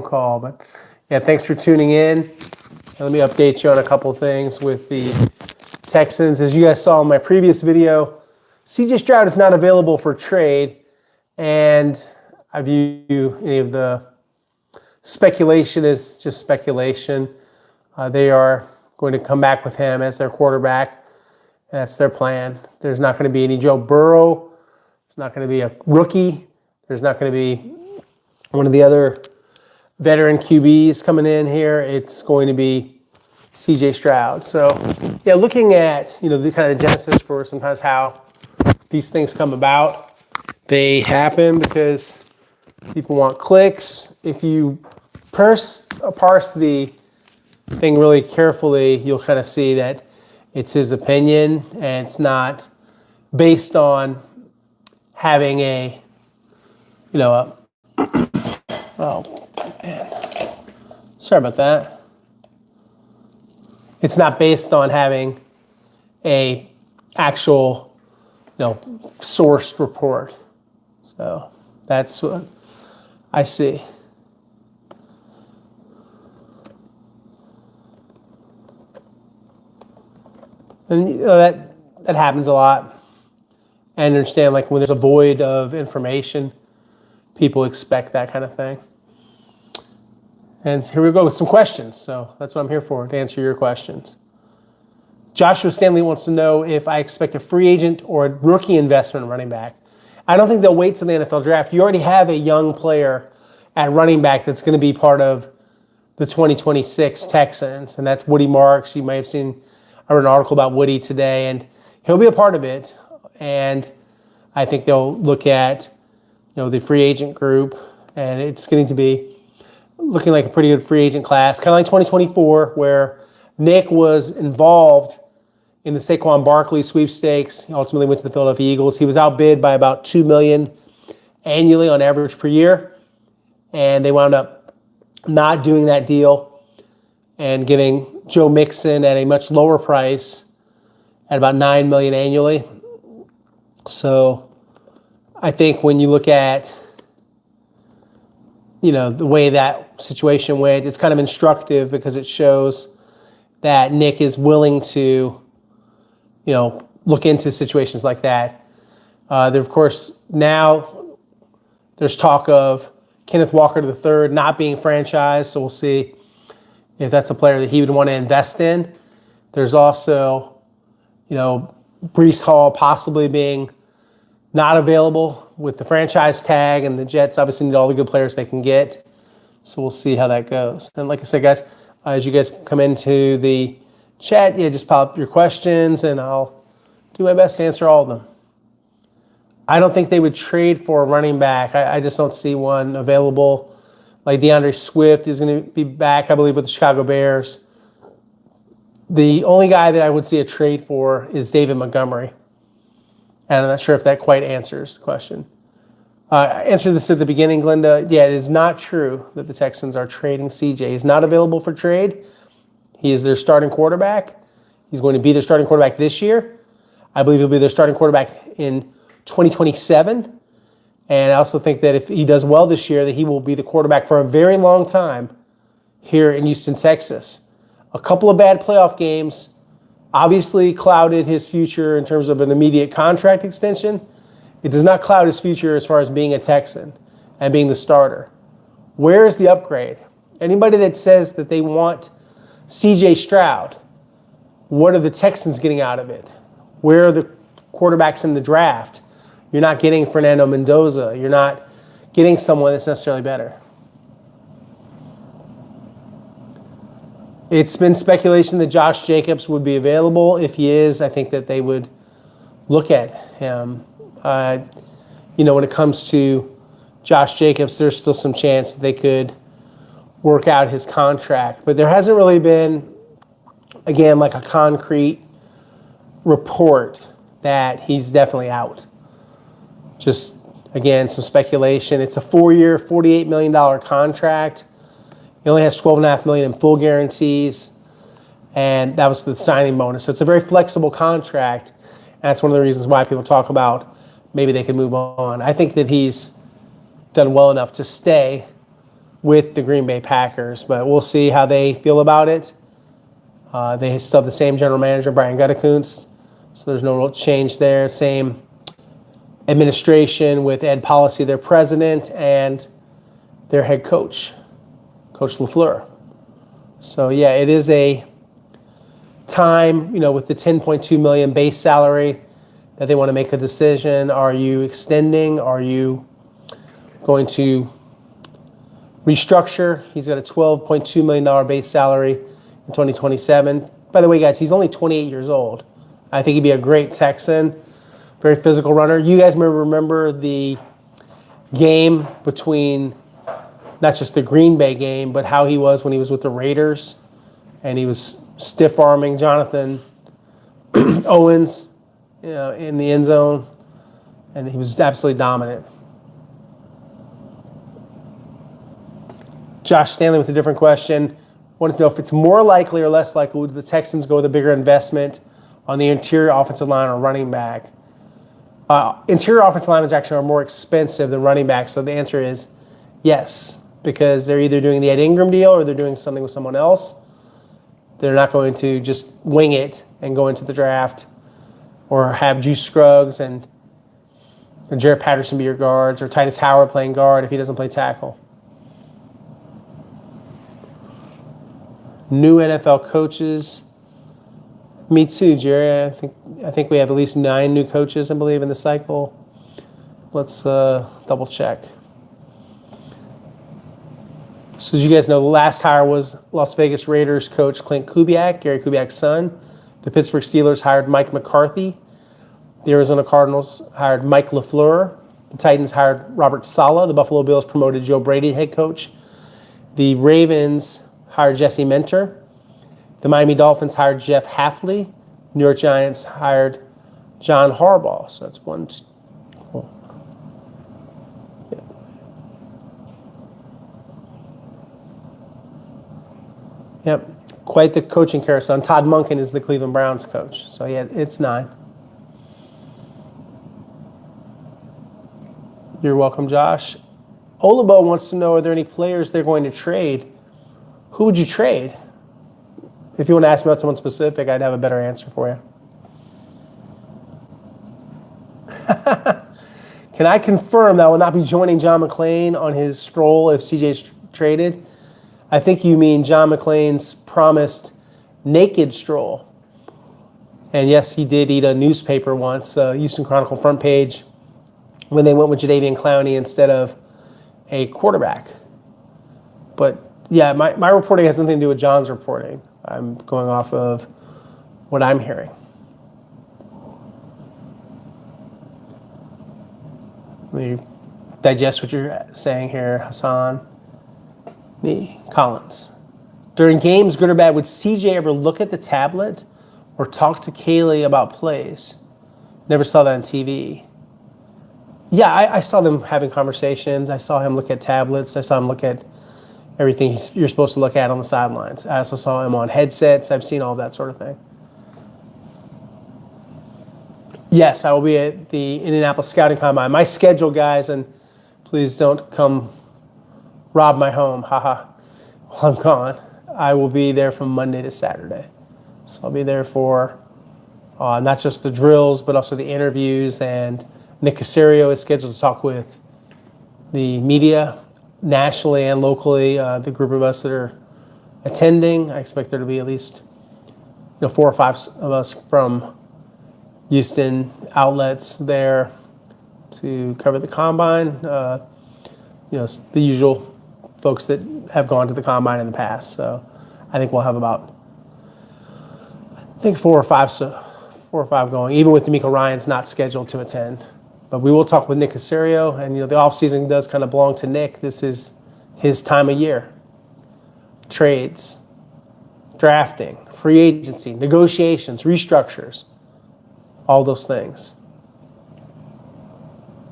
call. But yeah, thanks for tuning in. Let me update you on a couple of things with the Texans. As you guys saw in my previous video, CJ Stroud is not available for trade, and I view any of the speculation as just speculation. They are going to come back with him as their quarterback. That's their plan. There's not going to be any Joe Burrow. There's not going to be a rookie. There's not going to be one of the other veteran QBs coming in here. It's going to be CJ Stroud. So, yeah, looking at, the kind of genesis for sometimes how these things come about, they happen because people want clicks. If you parse the thing really carefully, you'll kind of see that it's his opinion, and it's not based on having oh, man. Sorry about that. It's not based on having a actual, sourced report. So that's what I see. And that happens a lot. And understand, when there's a void of information, people expect that kind of thing. And here we go with some questions. So that's what I'm here for, to answer your questions. Joshua Stanley wants to know if I expect a free agent or a rookie investment running back. I don't think they'll wait till the NFL draft. You already have a young player at running back that's going to be part of the 2026 Texans, and that's Woody Marks. You may have seen, I read an article about Woody today, and he'll be a part of it. And I think they'll look at, the free agent group, and it's going to be looking like a pretty good free agent class, kind of like 2024, where Nick was involved in the Saquon Barkley sweepstakes. He ultimately went to the Philadelphia Eagles. He was outbid by about $2 million annually on average per year, and they wound up not doing that deal and getting Joe Mixon at a much lower price at about $9 million annually. So I think when you look at, the way that situation went, it's kind of instructive because it shows that Nick is willing to, look into situations like that. There, of course, now there's talk of Kenneth Walker III not being franchised, so we'll see if that's a player that he would want to invest in. There's also, Breece Hall possibly being not available with the franchise tag, and the Jets obviously need all the good players they can get. So we'll see how that goes. And like I said, guys, as you guys come into the chat, just pile up your questions, and I'll do my best to answer all of them. I don't think they would trade for a running back. I just don't see one available. Like DeAndre Swift is going to be back, I believe, with the Chicago Bears. The only guy that I would see a trade for is David Montgomery. And I'm not sure if that quite answers the question. I answered this at the beginning, Glenda. Yeah, it is not true that the Texans are trading CJ. He's not available for trade. He is their starting quarterback. He's going to be their starting quarterback this year. I believe he'll be their starting quarterback in 2027. And I also think that if he does well this year, that he will be the quarterback for a very long time here in Houston, Texas. A couple of bad playoff games obviously clouded his future in terms of an immediate contract extension. It does not cloud his future as far as being a Texan and being the starter. Where is the upgrade? Anybody that says that they want CJ Stroud, what are the Texans getting out of it? Where are the quarterbacks in the draft? You're not getting Fernando Mendoza. You're not getting someone that's necessarily better. It's been speculation that Josh Jacobs would be available. If he is, I think that they would look at him. When it comes to Josh Jacobs, there's still some chance that they could work out his contract. But there hasn't really been, again, like a concrete report that he's definitely out. Just, again, some speculation. It's a 4-year, $48 million contract. He only has $12.5 million in full guarantees, and that was the signing bonus. So it's a very flexible contract, and that's one of the reasons why people talk about maybe they could move on. I think that he's done well enough to stay with the Green Bay Packers. But we'll see how they feel about it. They still have the same general manager, Brian Gutekunst, so there's no real change there. Same administration with Ed Policy, their president, and their head coach, Coach LaFleur. So, yeah, it is a time, with the $10.2 million base salary that they want to make a decision. Are you extending? Are you going to restructure? He's got a $12.2 million base salary in 2027. By the way, guys, he's only 28 years old. I think he'd be a great Texan, very physical runner. You guys remember the game between not just the Green Bay game, but how he was when he was with the Raiders, and he was stiff-arming Jonathan Owens, in the end zone, and he was absolutely dominant. Josh Stanley with a different question. Wanted to know if it's more likely or less likely would the Texans go with a bigger investment on the interior offensive line or running back. Interior offensive linemen actually are more expensive than running backs, so the answer is yes, because they're either doing the Ed Ingram deal or they're doing something with someone else. They're not going to just wing it and go into the draft or have Juice Scruggs and Jared Patterson be your guards or Titus Howard playing guard if he doesn't play tackle. New NFL coaches. Me too, Jerry. I think we have at least 9 new coaches, I believe, in the cycle. Let's double check. So as you guys know, the last hire was Las Vegas Raiders coach Clint Kubiak, Gary Kubiak's son. The Pittsburgh Steelers hired Mike McCarthy. The Arizona Cardinals hired Mike LaFleur. The Titans hired Robert Saleh. The Buffalo Bills promoted Joe Brady head coach. The Ravens hired Jesse Minter. The Miami Dolphins hired Jeff Hafley. New York Giants hired John Harbaugh. So that's 1, 2, 4. Yep. Quite the coaching carousel. And Todd Monken is the Cleveland Browns coach. So, yeah, it's 9. You're welcome, Josh. Olabo wants to know, are there any players they're going to trade? Who would you trade? If you want to ask me about someone specific, I'd have a better answer for you. Can I confirm that I will not be joining John McClain on his stroll if CJ's traded? I think you mean John McClain's promised naked stroll. And yes, he did eat a newspaper once, Houston Chronicle front page, when they went with Jadeveon Clowney instead of a quarterback. But yeah, my reporting has nothing to do with John's reporting. I'm going off of what I'm hearing. Let me digest what you're saying here, Hassan. Collins. During games, good or bad, would CJ ever look at the tablet or talk to Kaylee about plays? Never saw that on TV. Yeah, I saw them having conversations. I saw him look at tablets. I saw him look at everything you're supposed to look at on the sidelines. I also saw him on headsets. I've seen all that sort of thing. Yes, I will be at the Indianapolis Scouting Combine. My schedule, guys, and please don't come rob my home, haha, while I'm gone. I will be there from Monday to Saturday. So I'll be there for not just the drills, but also the interviews. And Nick Casario is scheduled to talk with the media nationally and locally, the group of us that are attending. I expect there to be at least 4 or 5 of us from Houston outlets there to cover the combine. The usual folks that have gone to the combine in the past. So I think we'll have about 4 or 5 going, even with D'Amico Ryan's not scheduled to attend. But we will talk with Nick Casario, and the offseason does kind of belong to Nick. This is his time of year. Trades, drafting, free agency, negotiations, restructures, all those things.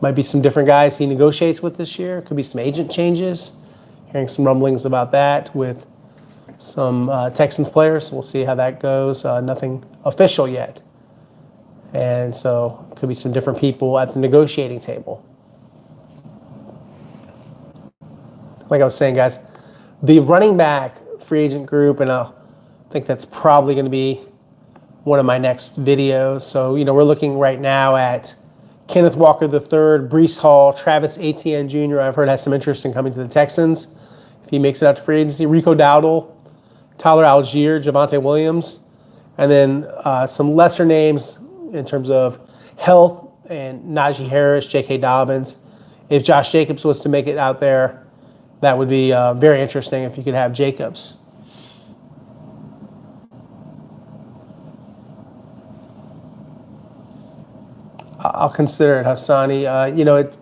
Might be some different guys he negotiates with this year. Could be some agent changes. Hearing some rumblings about that with some Texans players. We'll see how that goes. Nothing official yet. And so could be some different people at the negotiating table. Like I was saying, guys, The running back free agent group, and I think that's probably going to be one of my next videos. So, we're looking right now at Kenneth Walker III, Breece Hall, Travis Etienne Jr. I've heard has some interest in coming to the Texans if he makes it out to free agency. Rico Dowdle, Tyler Algier, Javonte Williams, and then some lesser names in terms of health and Najee Harris, J.K. Dobbins. If Josh Jacobs was to make it out there, that would be very interesting if you could have Jacobs. I'll consider it, Hassani.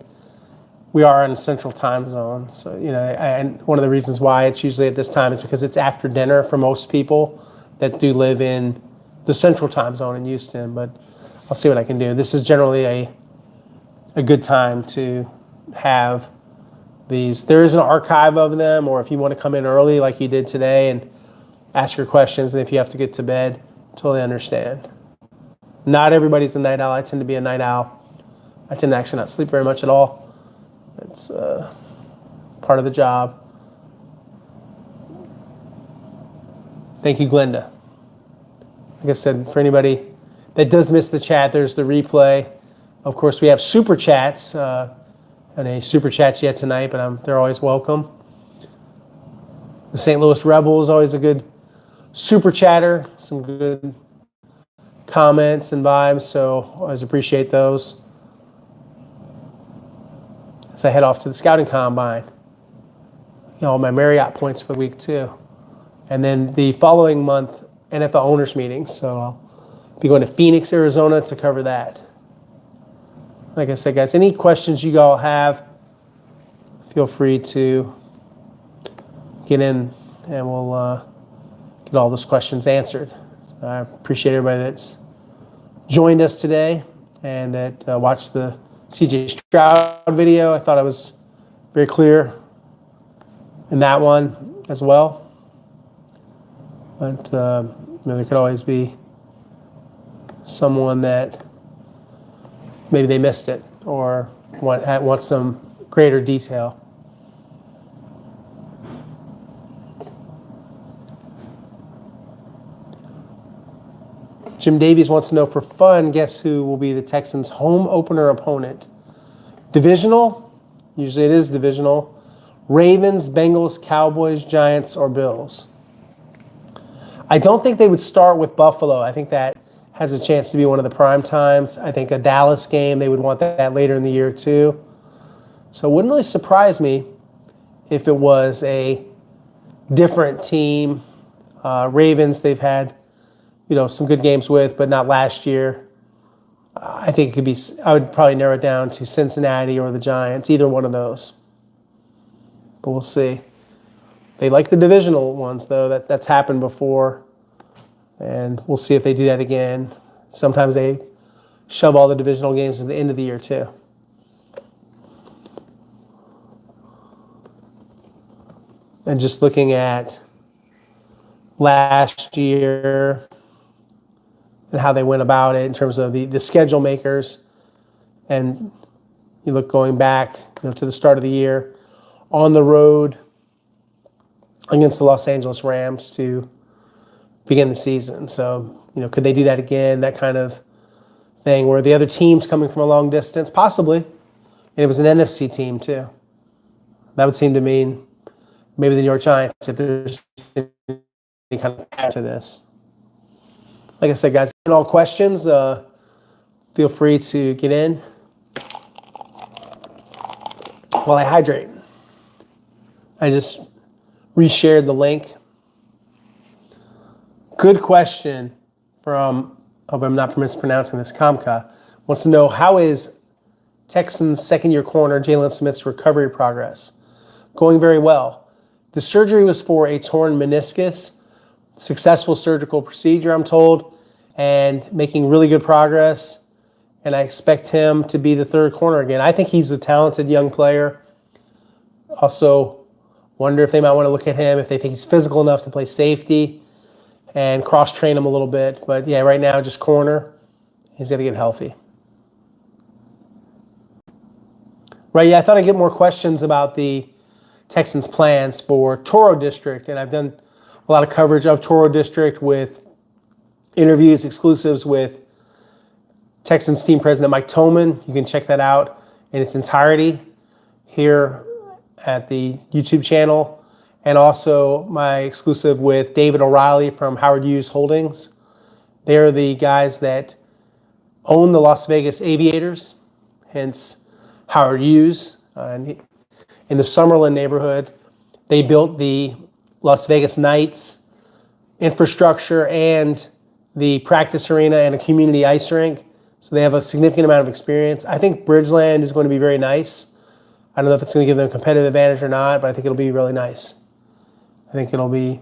We are in Central Time Zone, so and one of the reasons why it's usually at this time is because it's after dinner for most people that do live in the Central Time Zone in Houston. But I'll see what I can do. This is generally a good time to have these. There is an archive of them, or if you want to come in early like you did today and ask your questions, and if you have to get to bed, totally understand. Not everybody's a night owl. I tend to be a night owl. I tend to actually not sleep very much at all. It's part of the job. Thank you, Glenda. Like I said, for anybody that does miss the chat, there's the replay. Of course, we have super chats. And a super chats yet tonight, but they're always welcome. The St. Louis Rebels, always a good super chatter. Some good comments and vibes, so always appreciate those. As I head off to the scouting combine, all my Marriott points for the week too. And then the following month, NFL owners meeting. So I'll be going to Phoenix, Arizona to cover that. Like I said, guys, any questions you all have, feel free to get in and we'll get all those questions answered. So I appreciate everybody that's joined us today and that watched the CJ Stroud video. I thought I was very clear in that one as well. But there could always be someone that maybe they missed it or want some greater detail. Jim Davies wants to know, for fun, guess who will be the Texans' home opener opponent? Divisional? Usually it is divisional. Ravens, Bengals, Cowboys, Giants, or Bills? I don't think they would start with Buffalo. I think that has a chance to be one of the prime times. I think a Dallas game, they would want that later in the year too. So it wouldn't really surprise me if it was a different team. Ravens, they've had some good games with, but not last year. I think it could be, I would probably narrow it down to Cincinnati or the Giants, either one of those. But we'll see. They like the divisional ones, though. That's happened before. And we'll see if they do that again. Sometimes they shove all the divisional games at the end of the year, too. And just looking at last year and how they went about it in terms of the schedule makers. And you look going back to the start of the year, on the road against the Los Angeles Rams to begin the season. So, could they do that again? That kind of thing where the other team's coming from a long distance? Possibly. And it was an NFC team, too. That would seem to mean maybe the New York Giants, if there's any kind of pattern to this. Like I said, guys, all questions, feel free to get in while I hydrate. I just reshared the link. Good question from, hope I'm not mispronouncing this, Kamka. Wants to know, how is Texans second-year corner Jalen Smith's recovery progress? Going very well. The surgery was for a torn meniscus, successful surgical procedure, I'm told, and making really good progress. And I expect him to be the third corner again. I think he's a talented young player. Also, wonder if they might want to look at him if they think he's physical enough to play safety and cross-train him a little bit. But yeah, right now, just corner. He's got to get healthy. Right, yeah, I thought I'd get more questions about the Texans' plans for Toro District, and I've done a lot of coverage of Toro District with interviews, exclusives with Texans team president Mike Tolman. You can check that out in its entirety here at the YouTube channel, and also my exclusive with David O'Reilly from Howard Hughes Holdings. They're the guys that own the Las Vegas Aviators, hence Howard Hughes. In the Summerlin neighborhood, they built the Las Vegas Knights infrastructure and the practice arena and a community ice rink. So they have a significant amount of experience. I think Bridgeland is going to be very nice. I don't know if it's going to give them a competitive advantage or not, but I think it'll be really nice. I think it'll be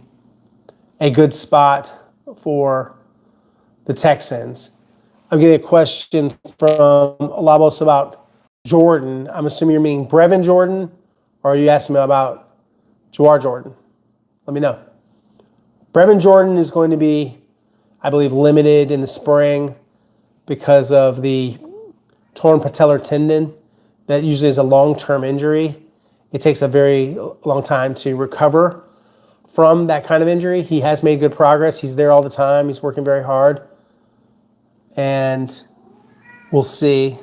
a good spot for the Texans. I'm getting a question from Labos about Jordan. I'm assuming you're meaning Brevin Jordan, or are you asking me about Jawar Jordan? Let me know. Brevin Jordan is going to be, I believe, limited in the spring because of the torn patellar tendon. That usually is a long-term injury. It takes a very long time to recover from that kind of injury. He has made good progress. He's there all the time. He's working very hard. And we'll see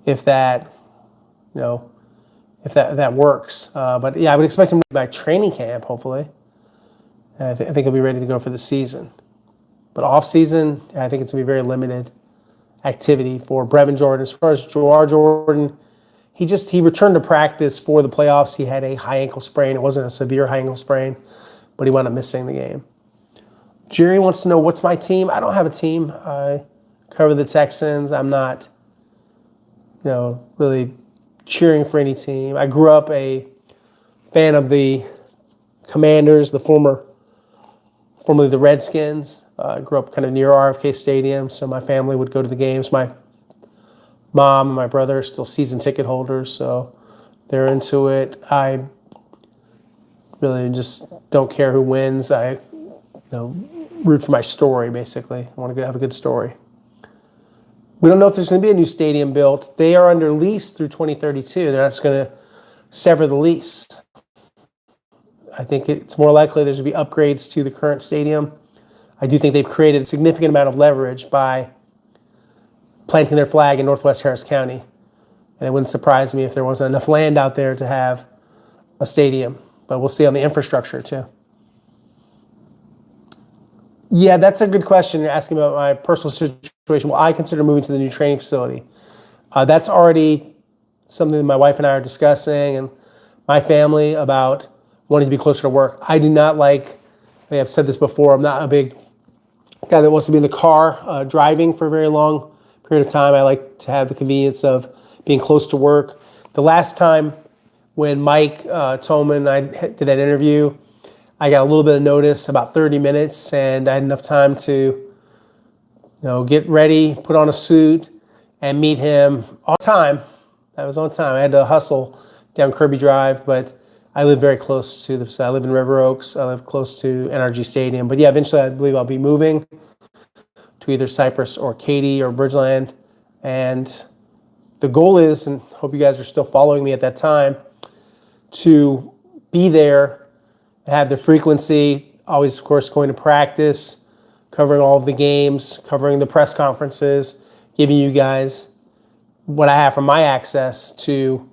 if that, if that works. But yeah, I would expect him to be by training camp, hopefully. I think he'll be ready to go for the season. But off-season, I think it's going to be very limited activity for Brevin Jordan. As far as Jawar Jordan, he returned to practice for the playoffs. He had a high ankle sprain. It wasn't a severe high ankle sprain, but he wound up missing the game. Jerry wants to know, what's my team? I don't have a team. I cover the Texans. I'm not, really cheering for any team. I grew up a fan of the Commanders, formerly the Redskins. I grew up kind of near RFK Stadium, so my family would go to the games. My mom and my brother are still season ticket holders, so they're into it. I really just don't care who wins. I root for my story, basically. I want to have a good story. We don't know if there's going to be a new stadium built. They are under lease through 2032. They're not just going to sever the lease. I think it's more likely there's going to be upgrades to the current stadium. I do think they've created a significant amount of leverage by planting their flag in Northwest Harris County. And it wouldn't surprise me if there wasn't enough land out there to have a stadium. But we'll see on the infrastructure, too. Yeah, that's a good question. You're asking about my personal situation. Well, I consider moving to the new training facility. That's already something that my wife and I are discussing, and my family, about wanting to be closer to work. I do not like, I've said this before, I'm not a big guy that wants to be in the car driving for a very long period of time. I like to have the convenience of being close to work. The last time when Mike Tolman and I did that interview, I got a little bit of notice, about 30 minutes, and I had enough time to, get ready, put on a suit, and meet him on time. I was on time. I had to hustle down Kirby Drive, but I live very close to the facility. I live in River Oaks. I live close to NRG Stadium. But yeah, eventually I believe I'll be moving to either Cypress or Katy or Bridgeland. And the goal is, and hope you guys are still following me at that time, to be there, have the frequency, always, of course, going to practice, covering all of the games, covering the press conferences, giving you guys what I have from my access to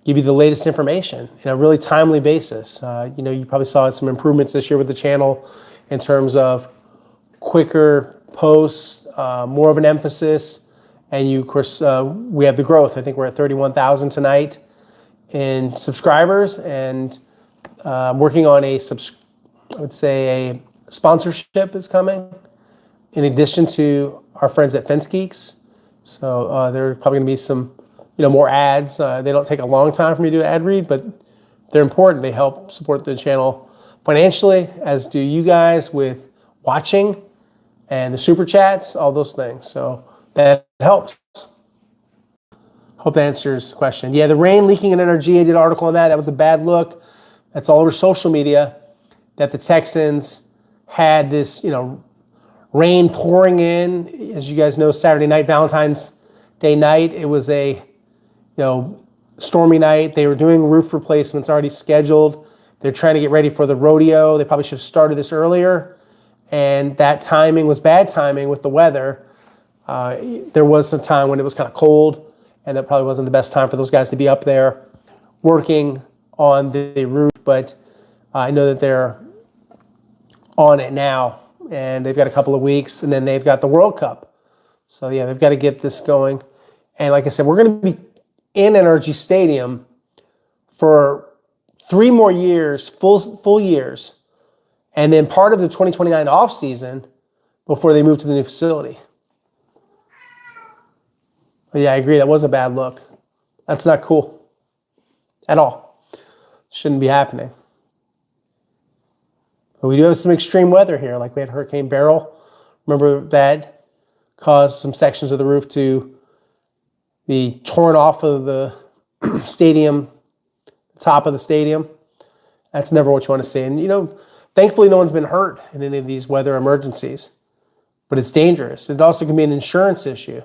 give you the latest information in a really timely basis. You probably saw some improvements this year with the channel in terms of quicker posts, more of an emphasis, and of course, we have the growth. I think we're at 31,000 tonight in subscribers, and working on I would say a sponsorship is coming, in addition to our friends at Fence Geeks. So there are probably going to be some, more ads. They don't take a long time for me to do an ad read, but they're important. They help support the channel financially, as do you guys with watching and the super chats, all those things. So that helps. Hope that answers the question. Yeah, the rain leaking in NRG, I did an article on that. That was a bad look. That's all over social media, that the Texans had this, rain pouring in. As you guys know, Saturday night, Valentine's Day night, it was a, stormy night. They were doing roof replacements already scheduled. They're trying to get ready for the rodeo. They probably should have started this earlier. And that timing was bad timing with the weather. There was some time when it was kind of cold, and that probably wasn't the best time for those guys to be up there working on the roof. But I know that they're on it now, and they've got a couple of weeks, and then they've got the World Cup. So, yeah, they've got to get this going. And like I said, we're going to be in NRG Stadium for 3 more years, full years, and then part of the 2029 offseason before they move to the new facility. But yeah, I agree. That was a bad look. That's not cool at all. Shouldn't be happening. But we do have some extreme weather here. Like we had Hurricane Beryl. Remember that caused some sections of the roof to be torn off of the stadium, top of the stadium. That's never what you want to see. And, thankfully no one's been hurt in any of these weather emergencies. But it's dangerous. It also can be an insurance issue.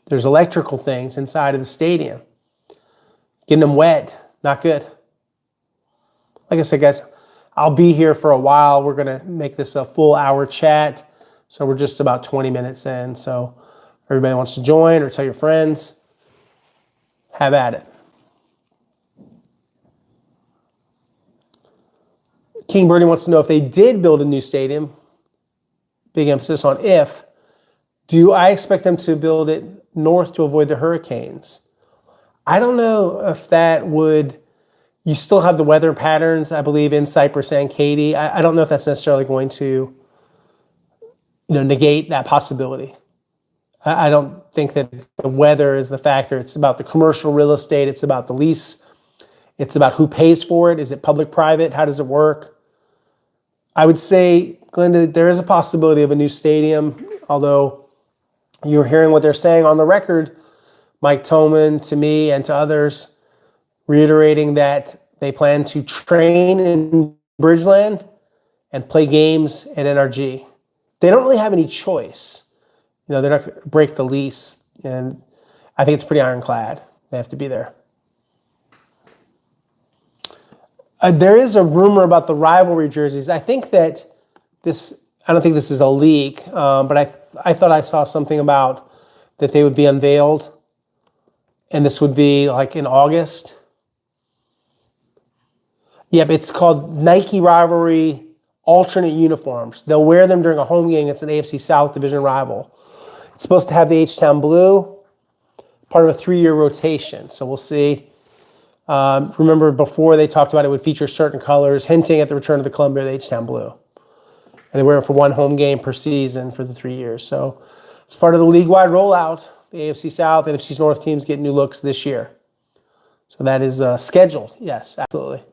There's electrical things inside of the stadium. Getting them wet, not good. Like I said, guys, I'll be here for a while. We're going to make this a full hour chat. So we're just about 20 minutes in. So everybody wants to join or tell your friends, have at it. King Birdie wants to know if they did build a new stadium, big emphasis on if, do I expect them to build it north to avoid the hurricanes? I don't know if that would, you still have the weather patterns, I believe, in Cypress and Katy. I don't know if that's necessarily going to, negate that possibility. I don't think that the weather is the factor. It's about the commercial real estate. It's about the lease. It's about who pays for it. Is it public-private? How does it work? I would say, Glenda, there is a possibility of a new stadium, although you're hearing what they're saying on the record. Mike Toman, to me and to others, reiterating that they plan to train in Bridgeland and play games at NRG. They don't really have any choice. They're not going to break the lease, and I think it's pretty ironclad. They have to be there. There is a rumor about the rivalry jerseys. I think that I don't think this is a leak, but I thought I saw something about that they would be unveiled, and this would be like in August. Yep, it's called Nike Rivalry Alternate Uniforms. They'll wear them during a home game against an AFC South Division rival. It's supposed to have the H-Town blue, part of a 3-year rotation. So we'll see. Remember before they talked about it would feature certain colors, hinting at the return of the Columbia, the H-Town blue. And they wear it for 1 home game per season for the 3 years. So it's part of the league-wide rollout. The AFC South and NFC North teams get new looks this year. So that is scheduled. Yes, absolutely.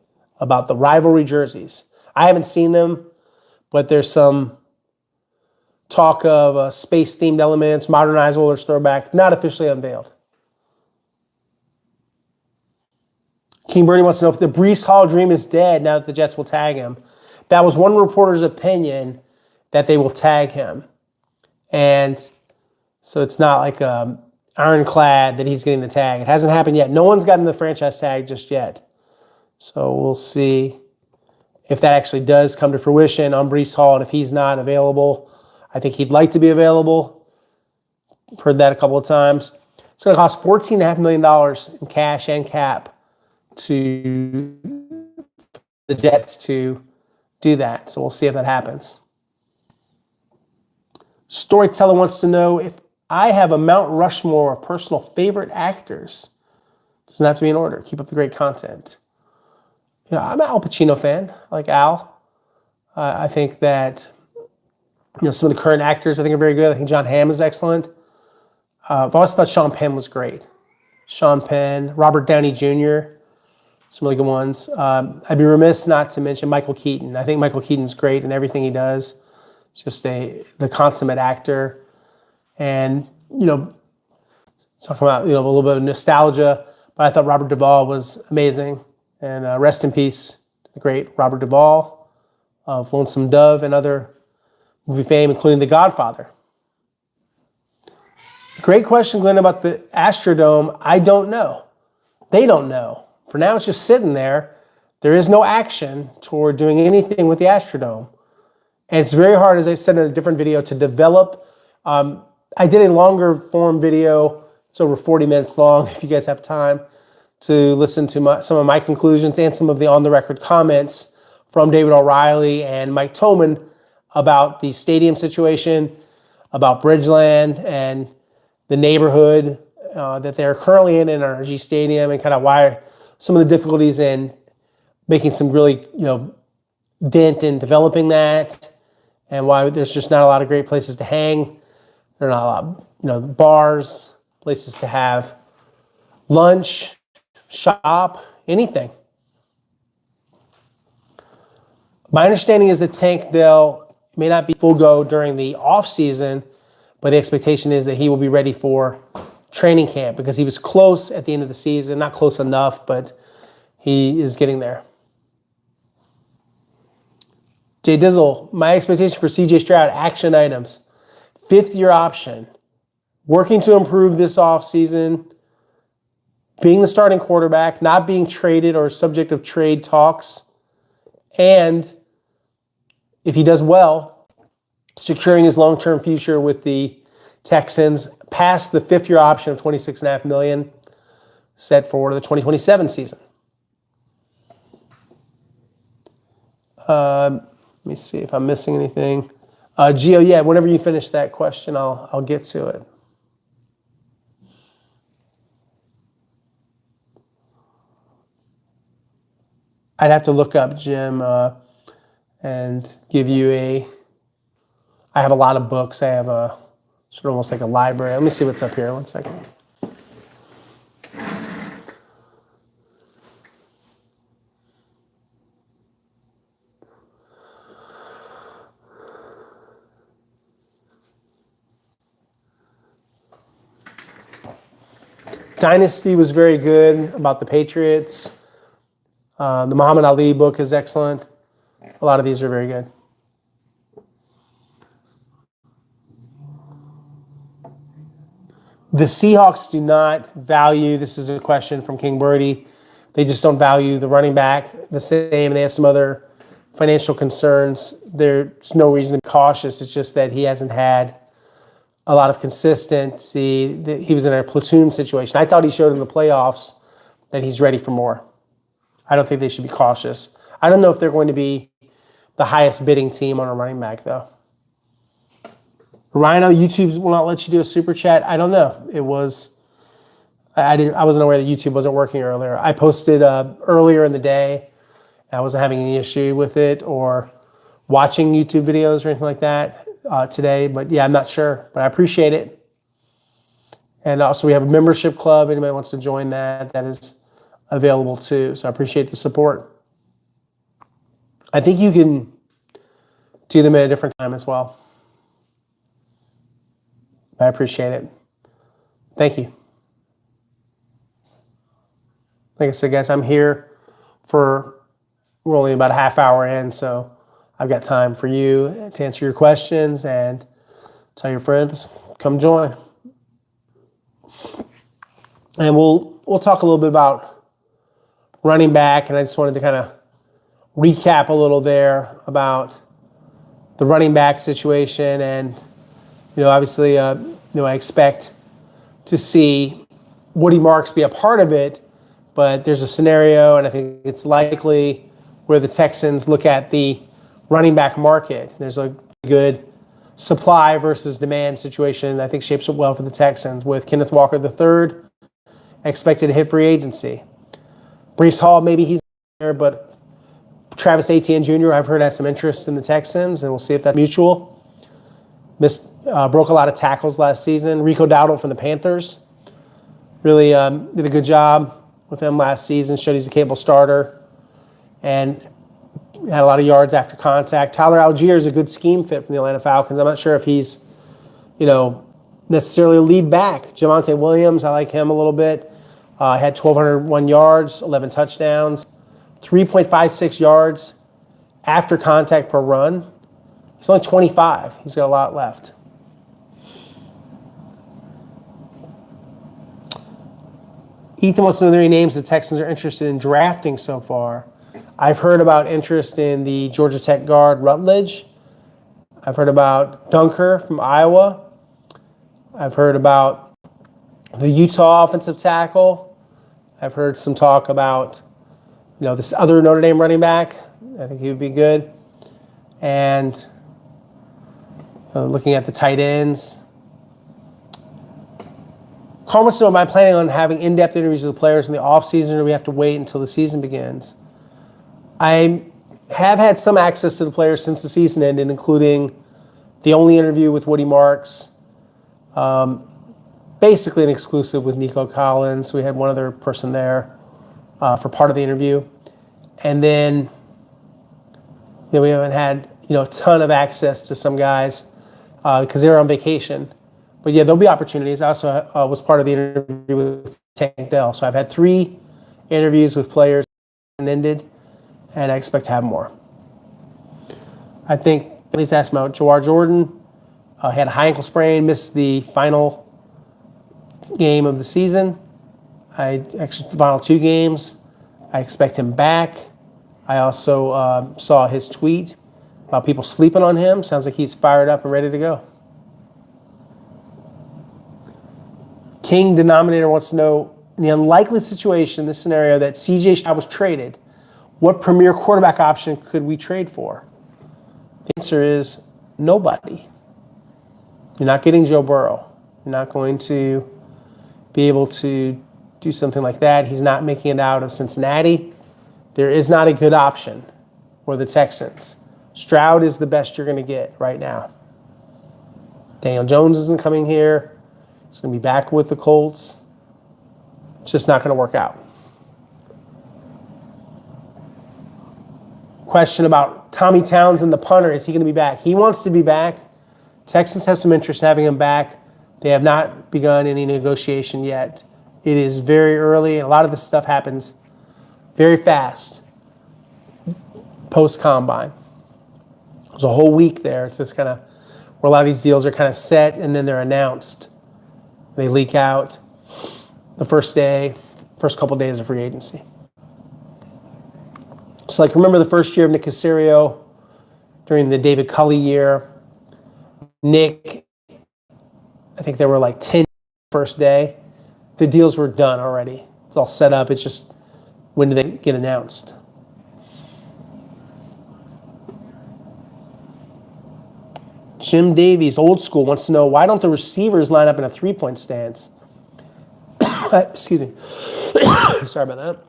About the rivalry jerseys. I haven't seen them, but there's some talk of space-themed elements, modernized Oilers throwback, not officially unveiled. King Birdie wants to know if the Breece Hall dream is dead now that the Jets will tag him. That was one reporter's opinion that they will tag him. And so it's not like ironclad that he's getting the tag. It hasn't happened yet. No one's gotten the franchise tag just yet. So we'll see if that actually does come to fruition on Breece Hall, and if he's not available. I think he'd like to be available. I've heard that a couple of times. It's going to cost $14.5 million in cash and cap to the Jets to do that. So we'll see if that happens. Storyteller wants to know if I have a Mount Rushmore of personal favorite actors. Doesn't have to be in order. Keep up the great content. I'm an Al Pacino fan. I like Al. I think that some of the current actors I think are very good. I think John Hamm is excellent. I've always thought Sean Penn was great. Sean Penn, Robert Downey Jr., some really good ones. I'd be remiss not to mention Michael Keaton. I think Michael Keaton's great in everything he does. It's just the consummate actor. And, talking about, a little bit of nostalgia, but I thought Robert Duvall was amazing. And rest in peace to the great Robert Duvall of Lonesome Dove and other movie fame, including The Godfather. Great question, Glenn, about the Astrodome. I don't know. They don't know. For now, it's just sitting there. There is no action toward doing anything with the Astrodome. And it's very hard, as I said in a different video, to develop. I did a longer form video. It's over 40 minutes long, if you guys have time to listen to some of my conclusions and some of the on-the-record comments from David O'Reilly and Mike Toman about the stadium situation, about Bridgeland and the neighborhood that they're currently in NRG Stadium, and kind of why some of the difficulties in making some really, dent in developing that, and why there's just not a lot of great places to hang. There are not a lot of, bars, places to have lunch, shop, anything. My understanding is that Tank Dell may not be full go during the offseason, but the expectation is that he will be ready for training camp because he was close at the end of the season. Not close enough, but he is getting there. Jay Dizzle, my expectation for CJ Stroud, action items. 5th-year option. Working to improve this offseason. Being the starting quarterback, not being traded or subject of trade talks. And if he does well, securing his long-term future with the Texans past the 5th-year option of $26.5 million set for the 2027 season. Let me see if I'm missing anything. Gio, yeah, whenever you finish that question, I'll get to it. I'd have to look up, Jim, and give you I have a lot of books. I have a sort of almost like a library. Let me see what's up here. One second. Dynasty was very good about the Patriots. The Muhammad Ali book is excellent. A lot of these are very good. The Seahawks do not value, this is a question from King Birdie, they just don't value the running back the same. They have some other financial concerns. There's no reason to be cautious. It's just that he hasn't had a lot of consistency. He was in a platoon situation. I thought he showed in the playoffs that he's ready for more. I don't think they should be cautious. I don't know if they're going to be the highest bidding team on a running back, though. Rhino, YouTube will not let you do a super chat. I don't know. It was, I wasn't aware that YouTube wasn't working earlier. I posted earlier in the day. I wasn't having any issue with it or watching YouTube videos or anything like that today. But yeah, I'm not sure. But I appreciate it. And also we have a membership club. Anybody wants to join that, that is available too. So I appreciate the support. I think you can do them at a different time as well. I appreciate it. Thank you. Like I said, guys, I'm here we're only about a half hour in, so I've got time for you to answer your questions and tell your friends, come join. And we'll talk a little bit about running back, and I just wanted to kind of recap a little there about the running back situation. And obviously, I expect to see Woody Marks be a part of it, but there's a scenario, and I think it's likely, where the Texans look at the running back market. There's a good supply versus demand situation I think shapes up well for the Texans, with Kenneth Walker III expected to hit free agency. Breece Hall, maybe he's there, but Travis Etienne Jr., I've heard, has some interest in the Texans, and we'll see if that's mutual. Broke a lot of tackles last season. Rico Dowdle from the Panthers really did a good job with them last season. Showed he's a capable starter and had a lot of yards after contact. Tyler Algier is a good scheme fit from the Atlanta Falcons. I'm not sure if he's, necessarily a lead back. Javonte Williams, I like him a little bit. Had 1,201 yards, 11 touchdowns, 3.56 yards after contact per run. He's only 25. He's got a lot left. Ethan wants to know the 3 names the Texans are interested in drafting so far. I've heard about interest in the Georgia Tech guard Rutledge. I've heard about Dunker from Iowa. I've heard about the Utah offensive tackle. I've heard some talk about, this other Notre Dame running back. I think he would be good. And looking at the tight ends. Carl wants to know, am I planning on having in-depth interviews with the players in the offseason, or do we have to wait until the season begins? I have had some access to the players since the season ended, including the only interview with Woody Marks, basically an exclusive with Nico Collins. We had one other person there for part of the interview. And then we haven't had a ton of access to some guys because they were on vacation. But yeah, there'll be opportunities. I also was part of the interview with Tank Dell. So I've had 3 interviews with players and ended, and I expect to have more. I think at least asked about Jawar Jordan. He had a high ankle sprain, missed the final game of the season. The final 2 games. I expect him back. I also saw his tweet about people sleeping on him. Sounds like he's fired up and ready to go. King Denominator wants to know, in the unlikely situation, this scenario that C.J. Stroud was traded, what premier quarterback option could we trade for? The answer is nobody. You're not getting Joe Burrow. You're not going to be able to do something like that. He's not making it out of Cincinnati. There is not a good option for the Texans. Stroud is the best you're going to get right now. Daniel Jones isn't coming here. He's going to be back with the Colts. It's just not going to work out. Question about Tommy Townsend, the punter. Is he going to be back? He wants to be back. Texans have some interest in having him back. They have not begun any negotiation yet. It is very early, and a lot of this stuff happens very fast post-combine. There's a whole week there. It's just kind of where a lot of these deals are kind of set, and then they're announced. They leak out the first couple days of free agency. It's like, remember the first year of Nick Caserio during the David Culley year? Nick, I think there were like 10 first day. The deals were done already. It's all set up. It's just, when do they get announced? Jim Davies, old school, wants to know, why don't the receivers line up in a 3-point stance? Excuse me. Sorry about that.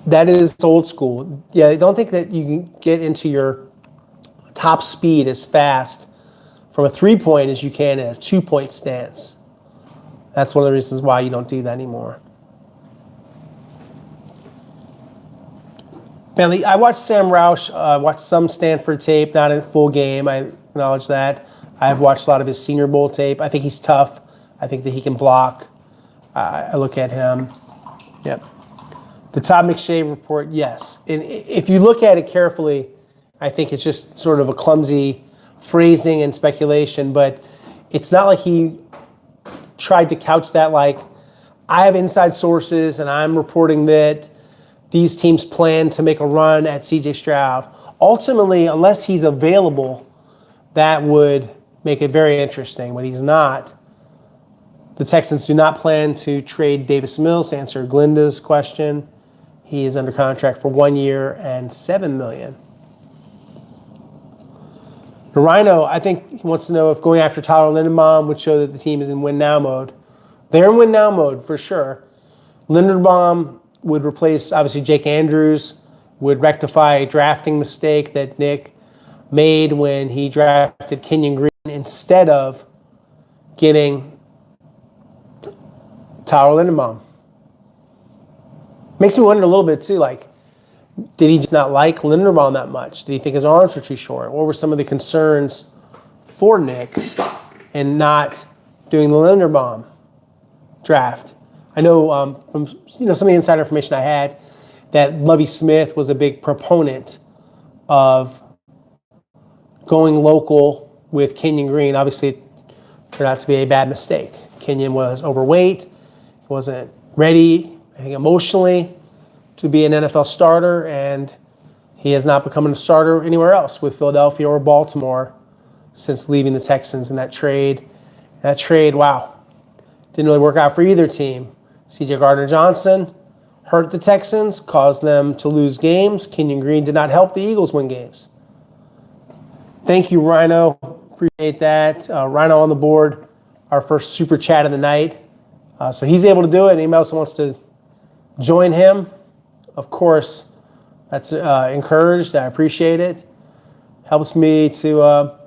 That is old school. Yeah, I don't think that you can get into your top speed as fast from a 3-point as you can in a 2-point stance. That's one of the reasons why you don't do that anymore. Bentley, I watched Sam Roush, watched some Stanford tape, not in full game. I acknowledge that. I've watched a lot of his Senior Bowl tape. I think he's tough. I think that he can block. I look at him. Yep. The Todd McShay report, yes. And if you look at it carefully, I think it's just sort of a clumsy phrasing and speculation, but it's not like he tried to couch that like, I have inside sources and I'm reporting that these teams plan to make a run at C.J. Stroud. Ultimately, unless he's available, that would make it very interesting, but he's not. The Texans do not plan to trade Davis Mills, to answer Glinda's question. He is under contract for 1 year and $7 million. The Rhino, I think he wants to know if going after Tyler Linderbaum would show that the team is in win-now mode. They're in win-now mode, for sure. Linderbaum would replace, obviously, Jake Andrews, would rectify a drafting mistake that Nick made when he drafted Kenyon Green instead of getting Tyler Linderbaum. Makes me wonder a little bit, too, like, did he just not like Linderbaum that much? Did he think his arms were too short? What were some of the concerns for Nick in not doing the Linderbaum draft? I know from some of the insider information I had that Lovie Smith was a big proponent of going local with Kenyon Green. Obviously, it turned out to be a bad mistake. Kenyon was overweight. He wasn't ready, I think, emotionally to be an NFL starter, and he has not become a starter anywhere else with Philadelphia or Baltimore since leaving the Texans in that trade. That trade, wow, didn't really work out for either team. C.J. Gardner-Johnson hurt the Texans, caused them to lose games. Kenyon Green did not help the Eagles win games. Thank you, Rhino. Appreciate that. Rhino on the board, our first super chat of the night. So he's able to do it. Anybody else wants to join him? Of course, that's encouraged. I appreciate it. Helps me to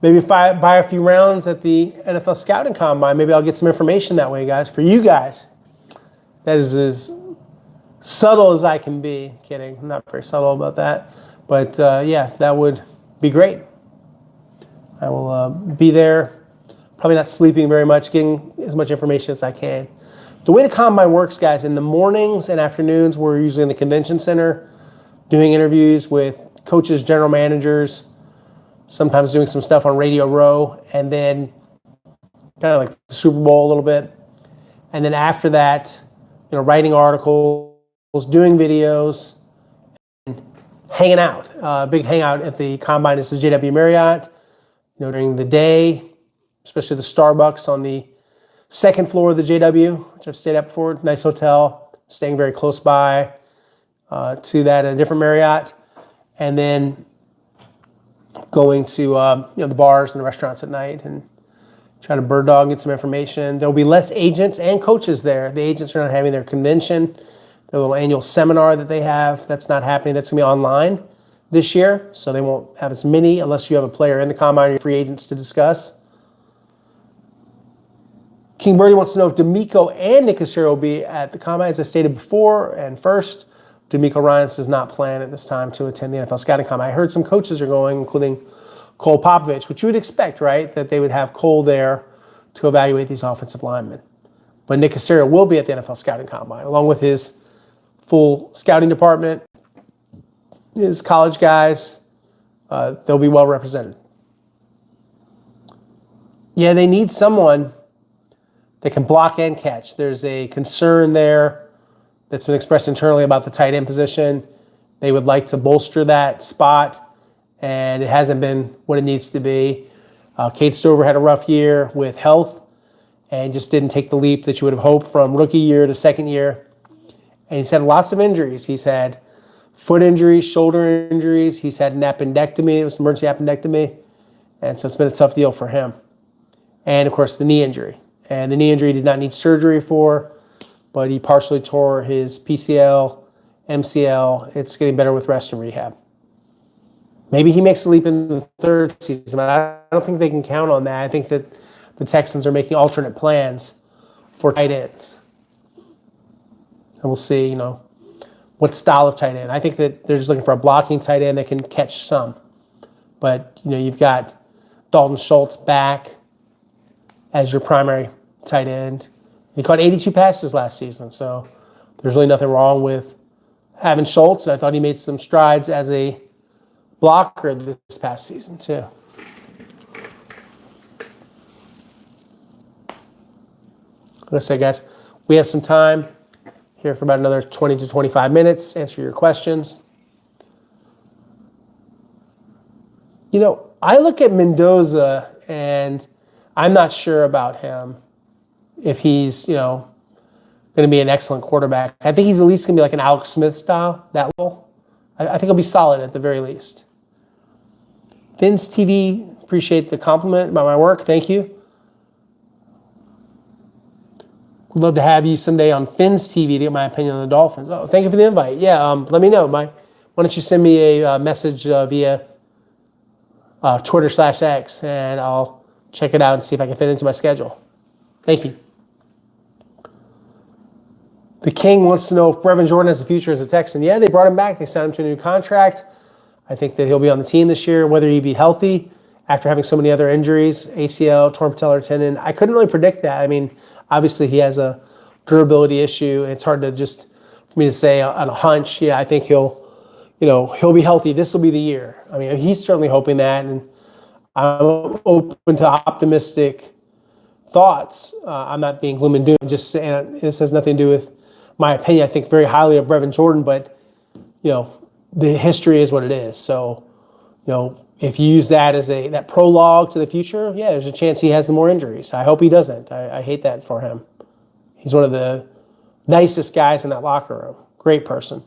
maybe buy a few rounds at the NFL Scouting Combine. Maybe I'll get some information that way, guys, for you guys. That is as subtle as I can be. Kidding. I'm not very subtle about that. But, yeah, that would be great. I will be there, probably not sleeping very much, getting as much information as I can. The way the Combine works, guys, in the mornings and afternoons, we're usually in the convention center doing interviews with coaches, general managers, sometimes doing some stuff on Radio Row, and then kind of like the Super Bowl a little bit. And then after that, writing articles, doing videos, and hanging out. Big hangout at the Combine is the JW Marriott. During the day, especially the Starbucks on the second floor of the JW, which I've stayed at before. Nice hotel, staying very close by to that at a different Marriott. And then going to the bars and the restaurants at night and trying to bird dog and get some information. There'll be less agents and coaches there. The agents are not having their convention, their little annual seminar that they have. That's not happening. That's going to be online this year, so they won't have as many unless you have a player in the Combine or free agents to discuss. King Birdie wants to know if D'Amico and Nick Casario will be at the Combine. As I stated before, and first, D'Amico Ryans does not plan at this time to attend the NFL Scouting Combine. I heard some coaches are going, including Cole Popovich, which you would expect, right, that they would have Cole there to evaluate these offensive linemen. But Nick Casario will be at the NFL Scouting Combine, along with his full scouting department, his college guys. They'll be well represented. Yeah, they need someone that can block and catch. There's a concern there that's been expressed internally about the tight end position. They would like to bolster that spot, and it hasn't been what it needs to be. Cade Stover had a rough year with health and just didn't take the leap that you would have hoped from rookie year to second year. And he's had lots of injuries. He's had foot injuries, shoulder injuries. He's had an appendectomy. It was an emergency appendectomy. And so it's been a tough deal for him. And, of course, the knee injury. And the knee injury did not need surgery for, but he partially tore his PCL, MCL. It's getting better with rest and rehab. Maybe he makes a leap in the third season, but I don't think they can count on that. I think that the Texans are making alternate plans for tight ends. And we'll see, what style of tight end. I think that they're just looking for a blocking tight end that can catch some. But, you've got Dalton Schultz back as your primary tight end. He caught 82 passes last season, so there's really nothing wrong with having Schultz. I thought he made some strides as a blocker this past season, too. Like I said, guys, we have some time here for about another 20 to 25 minutes, answer your questions. I look at Mendoza, and I'm not sure about him if he's, going to be an excellent quarterback. I think he's at least going to be like an Alex Smith style, that level. I think he'll be solid at the very least. Finn's TV, appreciate the compliment about my work. Thank you. Would love to have you someday on Finn's TV to get my opinion on the Dolphins. Oh, thank you for the invite. Yeah, let me know. Why don't you send me a message via Twitter/X, and I'll check it out and see if I can fit into my schedule. Thank you. The King wants to know if Brevin Jordan has a future as a Texan. Yeah, they brought him back. They signed him to a new contract. I think that he'll be on the team this year, whether he be healthy after having so many other injuries, ACL, torn patellar tendon. I couldn't really predict that. I mean, obviously he has a durability issue, and it's hard to just for me to say on a hunch. Yeah, I think he'll be healthy. This will be the year. I mean, he's certainly hoping that, and I'm open to optimistic thoughts. I'm not being gloom and doom. Just saying this has nothing to do with my opinion. I think very highly of Brevin Jordan, but the history is what it is. So, if you use that as that prologue to the future, yeah, there's a chance he has some more injuries. I hope he doesn't. I hate that for him. He's one of the nicest guys in that locker room. Great person.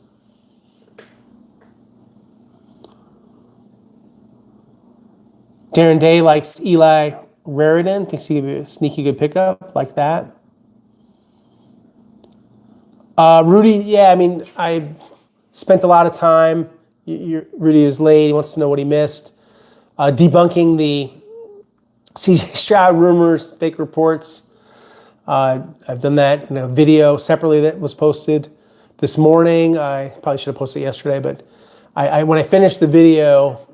Darren Day likes Eli Raridan. Thinks he could be a sneaky good pickup like that. Rudy, yeah, I spent a lot of time. Rudy was late. He wants to know what he missed. Debunking the CJ Stroud rumors, fake reports. I've done that in a video separately that was posted this morning. I probably should have posted it yesterday, but when I finished the video,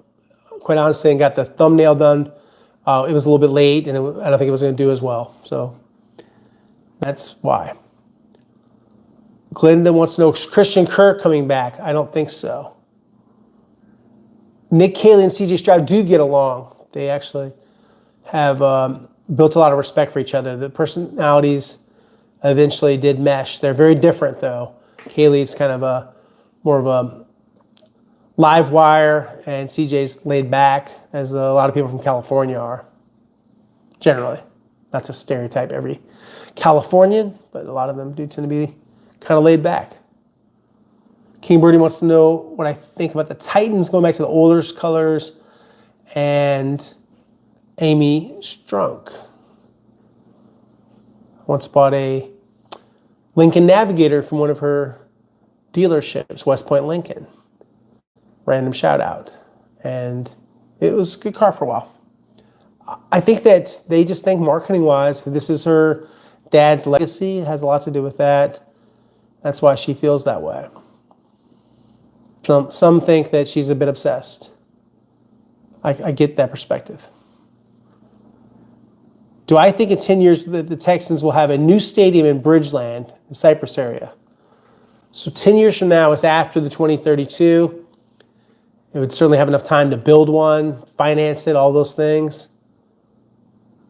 quite honestly, and got the thumbnail done, it was a little bit late, and I don't think it was going to do as well. So that's why. Glenda wants to know, is Christian Kirk coming back? I don't think so. Nick Caley and CJ Stroud do get along. They actually have built a lot of respect for each other. The personalities eventually did mesh. They're very different, though. Caley's kind of more of a live wire, and CJ's laid back, as a lot of people from California are, generally. Not to stereotype every Californian, but a lot of them do tend to be kind of laid back. King Birdie wants to know what I think about the Titans going back to the Oilers colors and Amy Strunk. Once bought a Lincoln Navigator from one of her dealerships, West Point Lincoln. Random shout out. And it was a good car for a while. I think that they just think marketing wise, this is her dad's legacy. It has a lot to do with that. That's why she feels that way. Some think that she's a bit obsessed. I get that perspective. Do I think in 10 years that the Texans will have a new stadium in Bridgeland, the Cypress area? So 10 years from now is after the 2032. It would certainly have enough time to build one, finance it, all those things.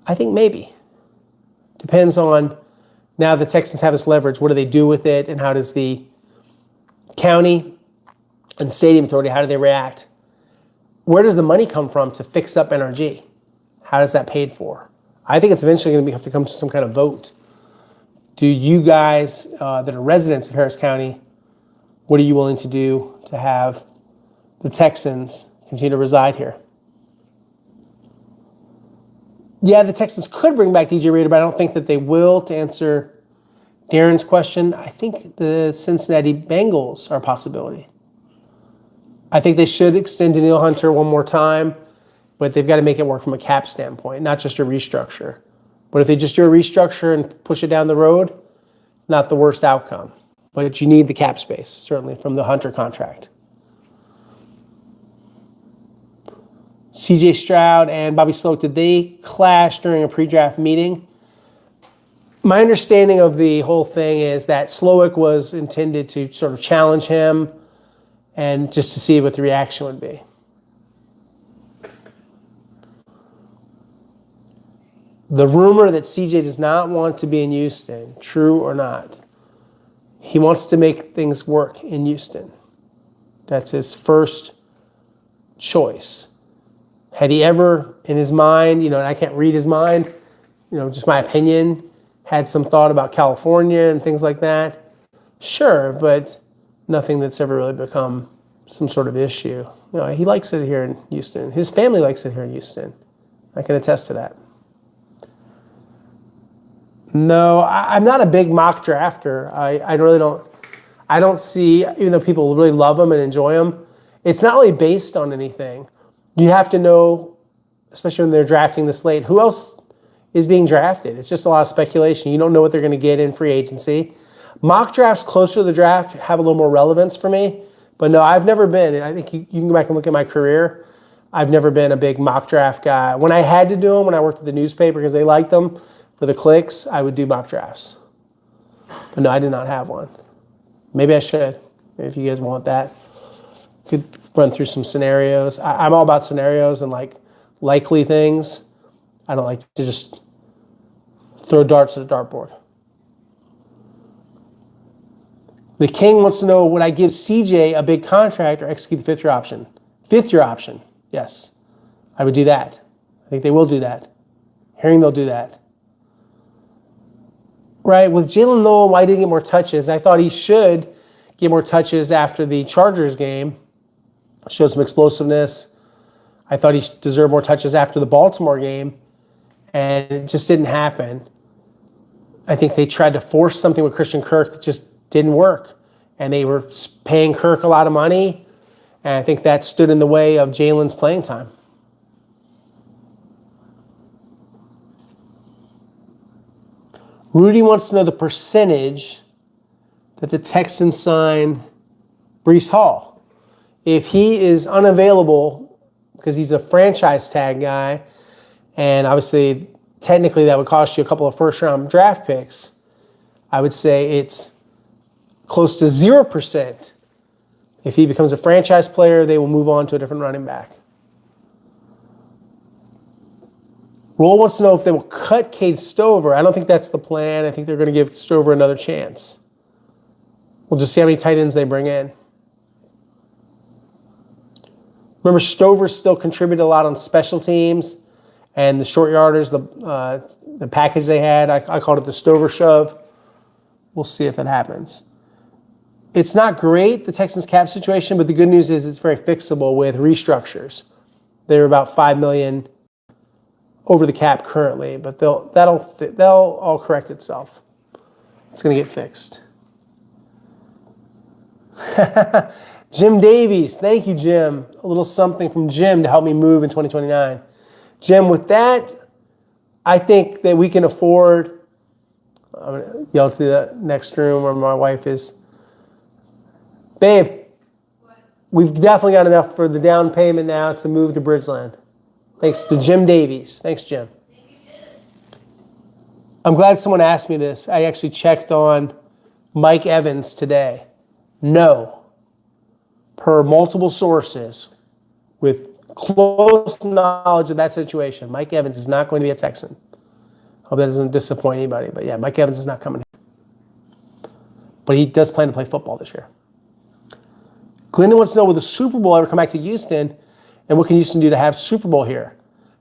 I think maybe. Depends on, now the Texans have this leverage, what do they do with it, and how does the county and the stadium authority, how do they react? Where does the money come from to fix up NRG? How is that paid for? I think it's eventually going to have to come to some kind of vote. Do you guys that are residents of Harris County, what are you willing to do to have the Texans continue to reside here? Yeah, the Texans could bring back DJ Reader, but I don't think that they will. To answer Darren's question, I think the Cincinnati Bengals are a possibility. I think they should extend Danielle Hunter one more time, but they've got to make it work from a cap standpoint, not just a restructure. But if they just do a restructure and push it down the road, not the worst outcome. But you need the cap space, certainly, from the Hunter contract. CJ Stroud and Bobby Sloak, did they clash during a pre-draft meeting? My understanding of the whole thing is that Slowick was intended to sort of challenge him and just to see what the reaction would be. The rumor that CJ does not want to be in Houston, true or not? He wants to make things work in Houston. That's his first choice. Had he ever in his mind, and I can't read his mind, just my opinion, had some thought about California and things like that? Sure, but nothing that's ever really become some sort of issue. He likes it here in Houston. His family likes it here in Houston. I can attest to that. No, I'm not a big mock drafter. I don't see, even though people really love them and enjoy them, it's not really based on anything. You have to know, especially when they're drafting this late, who else is being drafted. It's just a lot of speculation. You don't know what they're going to get in free agency. Mock drafts closer to the draft have a little more relevance for me. But no, I've never been, and I think you can go back and look at my career, I've never been a big mock draft guy. When I had to do them, when I worked at the newspaper because they liked them for the clicks, I would do mock drafts. But no, I did not have one. Maybe I should, if you guys want that. Could run through some scenarios. I'm all about scenarios and likely things. I don't like to just throw darts at a dartboard. The King wants to know, would I give CJ a big contract or execute the fifth-year option? Fifth-year option, yes. I would do that. I think they will do that. Hearing they'll do that. Right, with Jalen Noel, why didn't he get more touches? I thought he should get more touches after the Chargers game. Showed some explosiveness. I thought he deserved more touches after the Baltimore game, and it just didn't happen. I think they tried to force something with Christian Kirk that just didn't work, and they were paying Kirk a lot of money, and I think that stood in the way of Jalen's playing time. Rudy wants to know the percentage that the Texans sign Breece Hall. If he is unavailable because he's a franchise tag guy, and obviously technically that would cost you a couple of first-round draft picks, I would say it's close to 0%. If he becomes a franchise player, they will move on to a different running back. Roll wants to know if they will cut Cade Stover. I don't think that's the plan. I think they're going to give Stover another chance. We'll just see how many tight ends they bring in. Remember, Stover still contributed a lot on special teams and the short yarders, the package they had. I called it the Stover shove. We'll see if that happens. It's not great, the Texans cap situation, but the good news is it's very fixable with restructures. They're about $5 million over the cap currently, but that'll all correct itself. It's going to get fixed. Jim Davies, thank you, Jim. A little something from Jim to help me move in 2029. Jim, with that, I think that we can afford. I'm going to yell to the next room where my wife is. Babe, what? We've definitely got enough for the down payment now to move to Bridgeland. Thanks to Jim Davies. Thanks, Jim. I'm glad someone asked me this. I actually checked on Mike Evans today. No, per multiple sources with close knowledge of that situation, Mike Evans is not going to be a Texan. Hope that doesn't disappoint anybody. But yeah, Mike Evans is not coming here. But he does plan to play football this year. Glendon wants to know, will the Super Bowl ever come back to Houston? And what can Houston do to have Super Bowl here?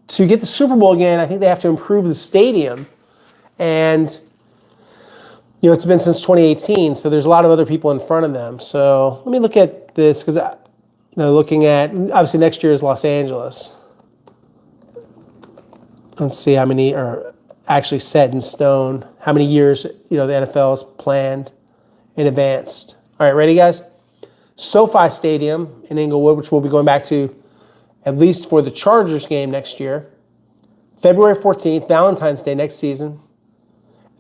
To get the Super Bowl again, I think they have to improve the stadium. And, you know, it's been since 2018, so there's a lot of other people in front of them. So let me look at this, because, looking at, obviously next year is Los Angeles. Let's see how many are actually set in stone, how many years, the NFL has planned in advance. All right, ready, guys? SoFi Stadium in Inglewood, which we'll be going back to at least for the Chargers game next year. February 14th, Valentine's Day next season.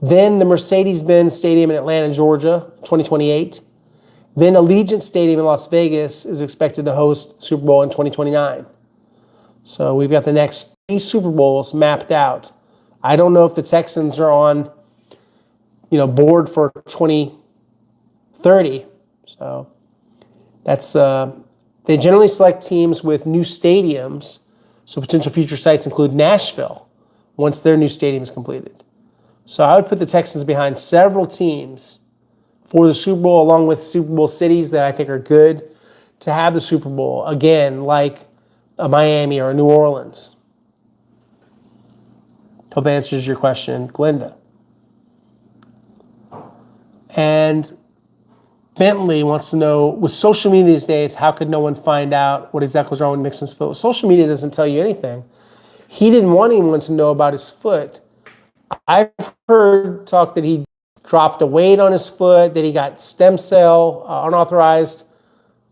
Then the Mercedes-Benz Stadium in Atlanta, Georgia, 2028. Then Allegiant Stadium in Las Vegas is expected to host Super Bowl in 2029. So we've got the next 3 Super Bowls mapped out. I don't know if the Texans are on, board for 2030. So that's they generally select teams with new stadiums. So potential future sites include Nashville once their new stadium is completed. So I would put the Texans behind several teams for the Super Bowl, along with Super Bowl cities that I think are good to have the Super Bowl. Again, like a Miami or a New Orleans. Hope that answers your question, Glenda. And Bentley wants to know, with social media these days, how could no one find out what exactly was wrong with Mixon's foot? Social media doesn't tell you anything. He didn't want anyone to know about his foot. I've heard talk that he dropped a weight on his foot, that he got stem cell, unauthorized,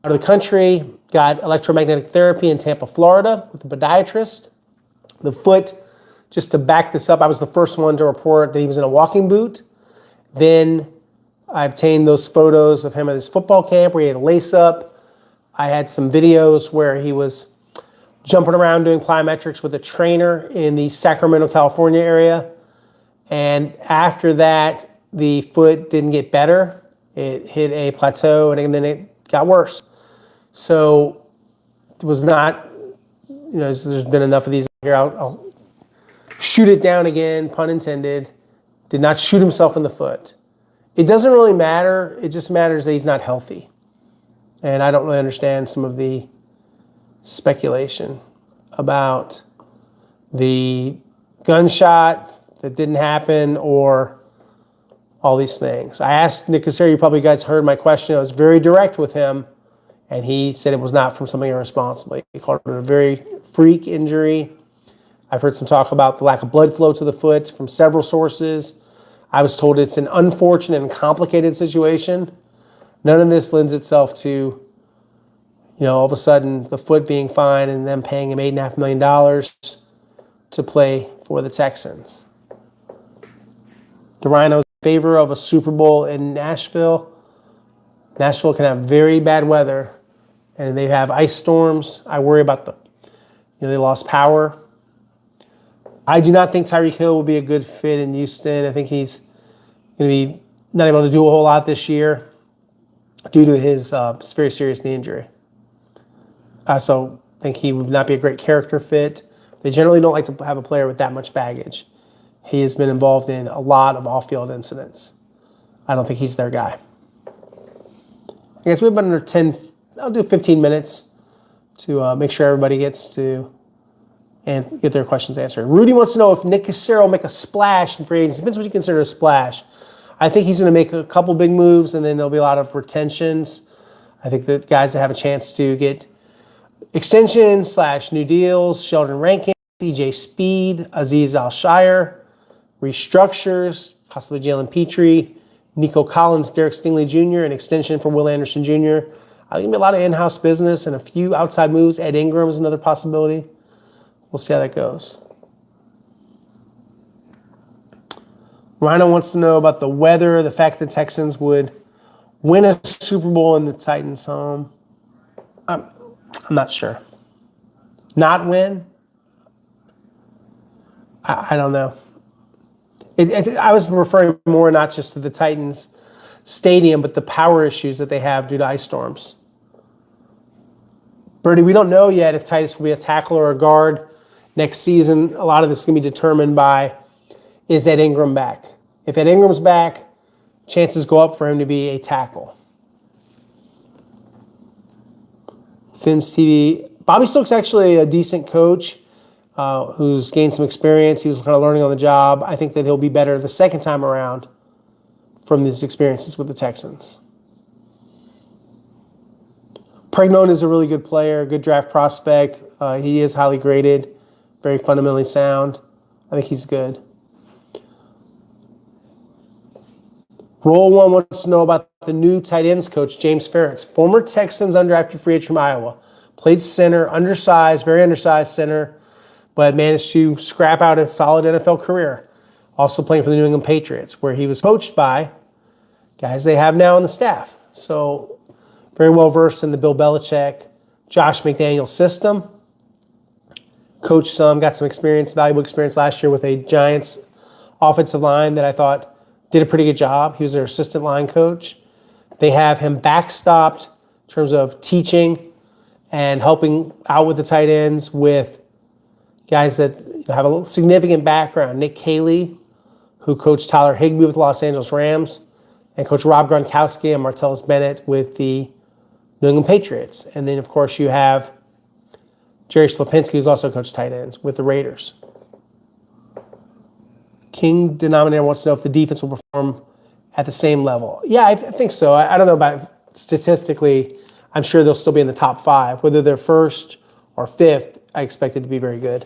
out of the country, got electromagnetic therapy in Tampa, Florida, with a podiatrist. The foot, just to back this up, I was the first one to report that he was in a walking boot. Then I obtained those photos of him at his football camp where he had a lace up. I had some videos where he was jumping around doing plyometrics with a trainer in the Sacramento, California area. And after that, the foot didn't get better. It hit a plateau, and then it got worse. So it was not, there's been enough of these here. I'll shoot it down again, pun intended. did not shoot himself in the foot. It doesn't really matter. It just matters that he's not healthy. And I don't really understand some of the speculation about the gunshot that didn't happen or all these things. I asked Nick Cassero, you probably guys heard my question. I was very direct with him, and he said it was not from something irresponsible. He called it a very freak injury. I've heard some talk about the lack of blood flow to the foot from several sources. I was told it's an unfortunate and complicated situation. None of this lends itself to, all of a sudden the foot being fine and them paying him $8.5 million to play for the Texans. The Rhinos in favor of a Super Bowl in Nashville. Nashville can have very bad weather, and they have ice storms. I worry about they lost power. I do not think Tyreek Hill will be a good fit in Houston. I think he's going to be not able to do a whole lot this year due to his very serious knee injury. I also think he would not be a great character fit. They generally don't like to have a player with that much baggage. He has been involved in a lot of off-field incidents. I don't think he's their guy. I guess we have about under 10, I'll do 15 minutes to make sure everybody gets to and get their questions answered. Rudy wants to know if Nick Cassero will make a splash in free agency. Depends what you consider a splash. I think he's going to make a couple big moves, and then there'll be a lot of retentions. I think that guys that have a chance to get extensions / new deals, Sheldon Rankin, DJ Speed, Aziz Al-Shire, restructures, possibly Jalen Petrie, Nico Collins, Derek Stingley Jr., an extension for Will Anderson Jr. I think there'll be a lot of in-house business and a few outside moves. Ed Ingram is another possibility. We'll see how that goes. Rhino wants to know about the weather, the fact that the Texans would win a Super Bowl in the Titans' home. I'm not sure. Not win? I don't know. I was referring more not just to the Titans stadium, but the power issues that they have due to ice storms. Bertie, we don't know yet if Titus will be a tackle or a guard next season. A lot of this is going to be determined by, is Ed Ingram back? If Ed Ingram's back, chances go up for him to be a tackle. Fins TV. Bobby Stokes actually a decent coach who's gained some experience. He was kind of learning on the job. I think that he'll be better the second time around from his experiences with the Texans. Pregnon is a really good player, good draft prospect. He is highly graded, very fundamentally sound. I think he's good. Roll One wants to know about the new tight ends coach, James Ferentz, former Texans undrafted free agent from Iowa. Played center, very undersized center, but managed to scrap out a solid NFL career. Also playing for the New England Patriots, where he was coached by guys they have now on the staff. So very well versed in the Bill Belichick, Josh McDaniels system. Coached some, got some experience, valuable experience last year with a Giants offensive line that I thought did a pretty good job. He was their assistant line coach. They have him backstopped in terms of teaching and helping out with the tight ends with guys that have a significant background. Nick Caley, who coached Tyler Higbee with the Los Angeles Rams, and Coach Rob Gronkowski and Martellus Bennett with the New England Patriots. And then, of course, you have Jerry Slapinski, who's also coached tight ends with the Raiders. King Denominator wants to know if the defense will perform at the same level. Yeah, I think so. I don't know about statistically. I'm sure they'll still be in the top 5. Whether they're first or fifth, I expect it to be very good.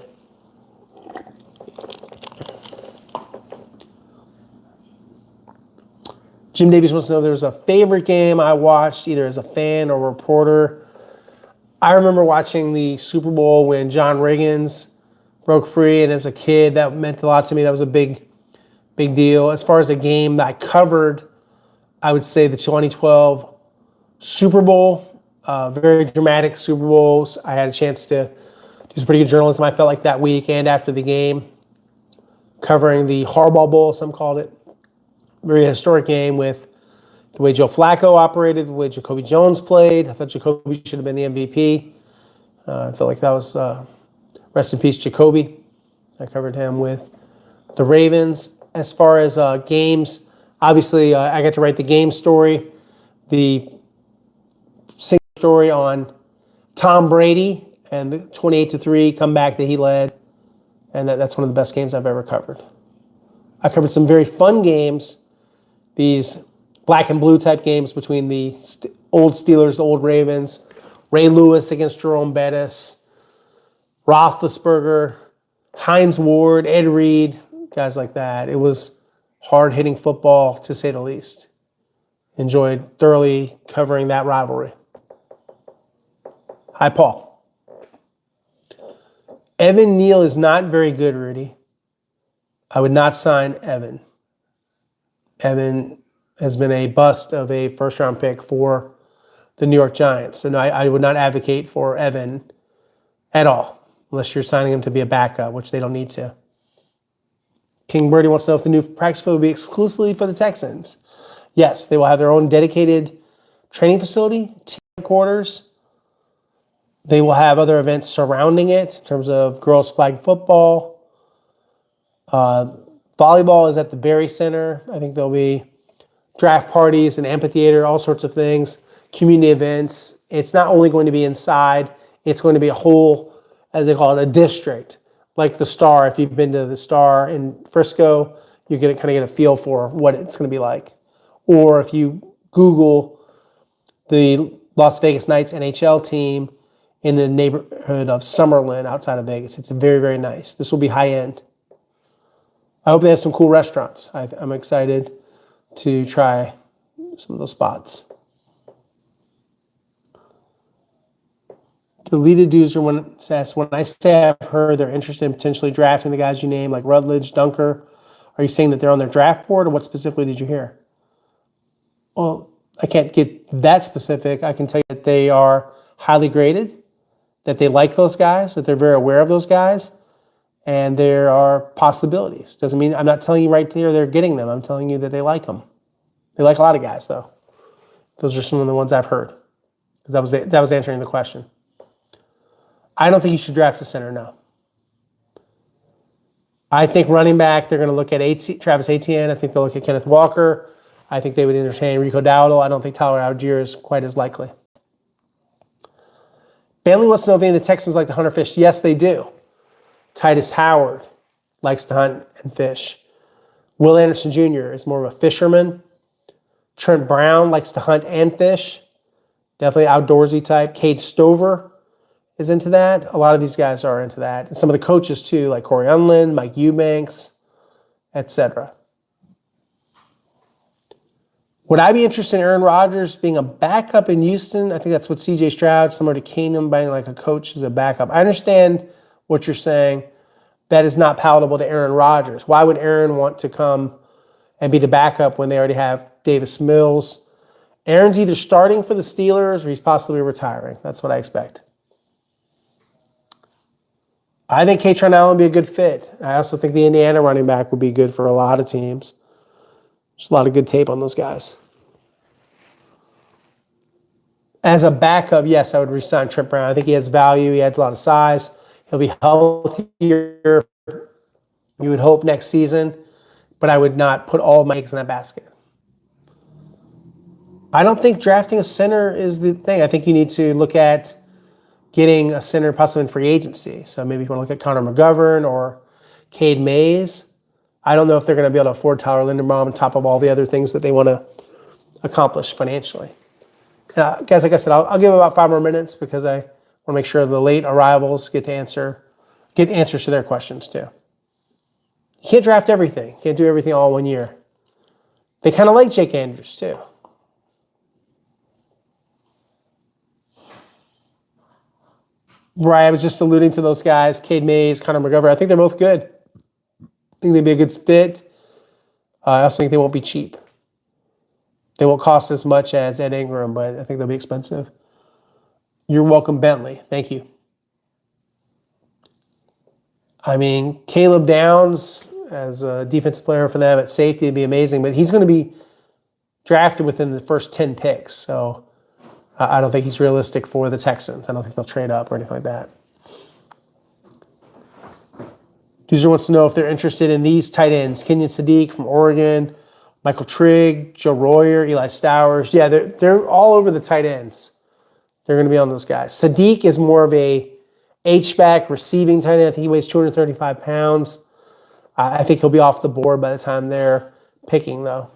Jim Davies wants to know if there was a favorite game I watched, either as a fan or reporter. I remember watching the Super Bowl when John Riggins broke free, and as a kid, that meant a lot to me. That was a big deal. As far as a game that I covered, I would say the 2012 Super Bowl, very dramatic Super Bowls. I had a chance to do some pretty good journalism, I felt like, that week and after the game, covering the Harbaugh Bowl, some called it. Very historic game with the way Joe Flacco operated, the way Jacoby Jones played. I thought Jacoby should have been the MVP. I felt like that was, rest in peace, Jacoby. I covered him with the Ravens. As far as games, obviously I got to write the game story, the single story on Tom Brady and the 28-3 comeback that he led, and that's one of the best games I've ever covered. I covered some very fun games, these black and blue type games between the old Steelers, the old Ravens, Ray Lewis against Jerome Bettis, Roethlisberger, Hines Ward, Ed Reed, guys like that. It was hard-hitting football, to say the least. Enjoyed thoroughly covering that rivalry. Hi, Paul. Evan Neal is not very good, Rudy. I would not sign Evan. Evan has been a bust of a first-round pick for the New York Giants. So no, I would not advocate for Evan at all, unless you're signing him to be a backup, which they don't need to. King Birdie wants to know if the new practice field will be exclusively for the Texans. Yes, they will have their own dedicated training facility, team headquarters. They will have other events surrounding it in terms of girls flag football. Volleyball is at the Berry Center. I think there'll be draft parties, an amphitheater, all sorts of things, community events. It's not only going to be inside, it's going to be a whole, as they call it, a district, like the Star. If you've been to the Star in Frisco, you can kind of get a feel for what it's going to be like. Or if you Google the Las Vegas Knights NHL team in the neighborhood of Summerlin outside of Vegas, it's very, very nice. This will be high end. I hope they have some cool restaurants. I'm excited to try some of those spots. Deleted Doozer says, when I say I've heard they're interested in potentially drafting the guys you name, like Rutledge, Dunker, are you saying that they're on their draft board, or what specifically did you hear? Well, I can't get that specific. I can tell you that they are highly graded, that they like those guys, that they're very aware of those guys, and there are possibilities. Doesn't mean, I'm not telling you right there they're getting them. I'm telling you that they like them. They like a lot of guys, though. Those are some of the ones I've heard, because that was answering the question. I don't think you should draft a center, no. I think running back, they're going to look at Travis Etienne. I think they'll look at Kenneth Walker. I think they would entertain Rico Dowdle. I don't think Tyler Algier is quite as likely. Bailey wants to know if any of the Texans like to hunt or fish. Yes, they do. Titus Howard likes to hunt and fish. Will Anderson Jr. is more of a fisherman. Trent Brown likes to hunt and fish. Definitely outdoorsy type. Cade Stover is into that. A lot of these guys are into that. And some of the coaches too, like Corey Unlin, Mike Eubanks, etc. Would I be interested in Aaron Rodgers being a backup in Houston? I think that's what C.J. Stroud, similar to Keenum, buying like a coach as a backup. I understand what you're saying. That is not palatable to Aaron Rodgers. Why would Aaron want to come and be the backup when they already have Davis Mills? Aaron's either starting for the Steelers or he's possibly retiring. That's what I expect. I think Kaytron Allen would be a good fit. I also think the Indiana running back would be good for a lot of teams. There's a lot of good tape on those guys. As a backup, yes, I would re-sign Trent Brown. I think he has value. He adds a lot of size. He'll be healthier, you would hope, next season. But I would not put all my eggs in that basket. I don't think drafting a center is the thing. I think you need to look at getting a center possibly in free agency. So maybe you want to look at Connor McGovern or Cade Mays. I don't know if they're going to be able to afford Tyler Linderbaum on top of all the other things that they want to accomplish financially. Guys, like I said, I'll give about 5 more minutes because I want to make sure the late arrivals get answers to their questions too. You can't draft everything. You can't do everything all 1 year. They kind of like Jake Andrews too. Right, I was just alluding to those guys, Cade Mays, Connor McGovern. I think they're both good. I think they'd be a good fit. I also think they won't be cheap. They won't cost as much as Ed Ingram, but I think they'll be expensive. You're welcome, Bentley. Thank you. I mean, Caleb Downs as a defensive player for them at safety would be amazing, but he's going to be drafted within the first 10 picks, so I don't think he's realistic for the Texans. I don't think they'll trade up or anything like that. User wants to know if they're interested in these tight ends. Kenyon Sadiq from Oregon, Michael Trigg, Joe Royer, Eli Stowers. Yeah, they're all over the tight ends. They're going to be on those guys. Sadiq is more of a H-back receiving tight end. I think he weighs 235 pounds. I think he'll be off the board by the time they're picking, though.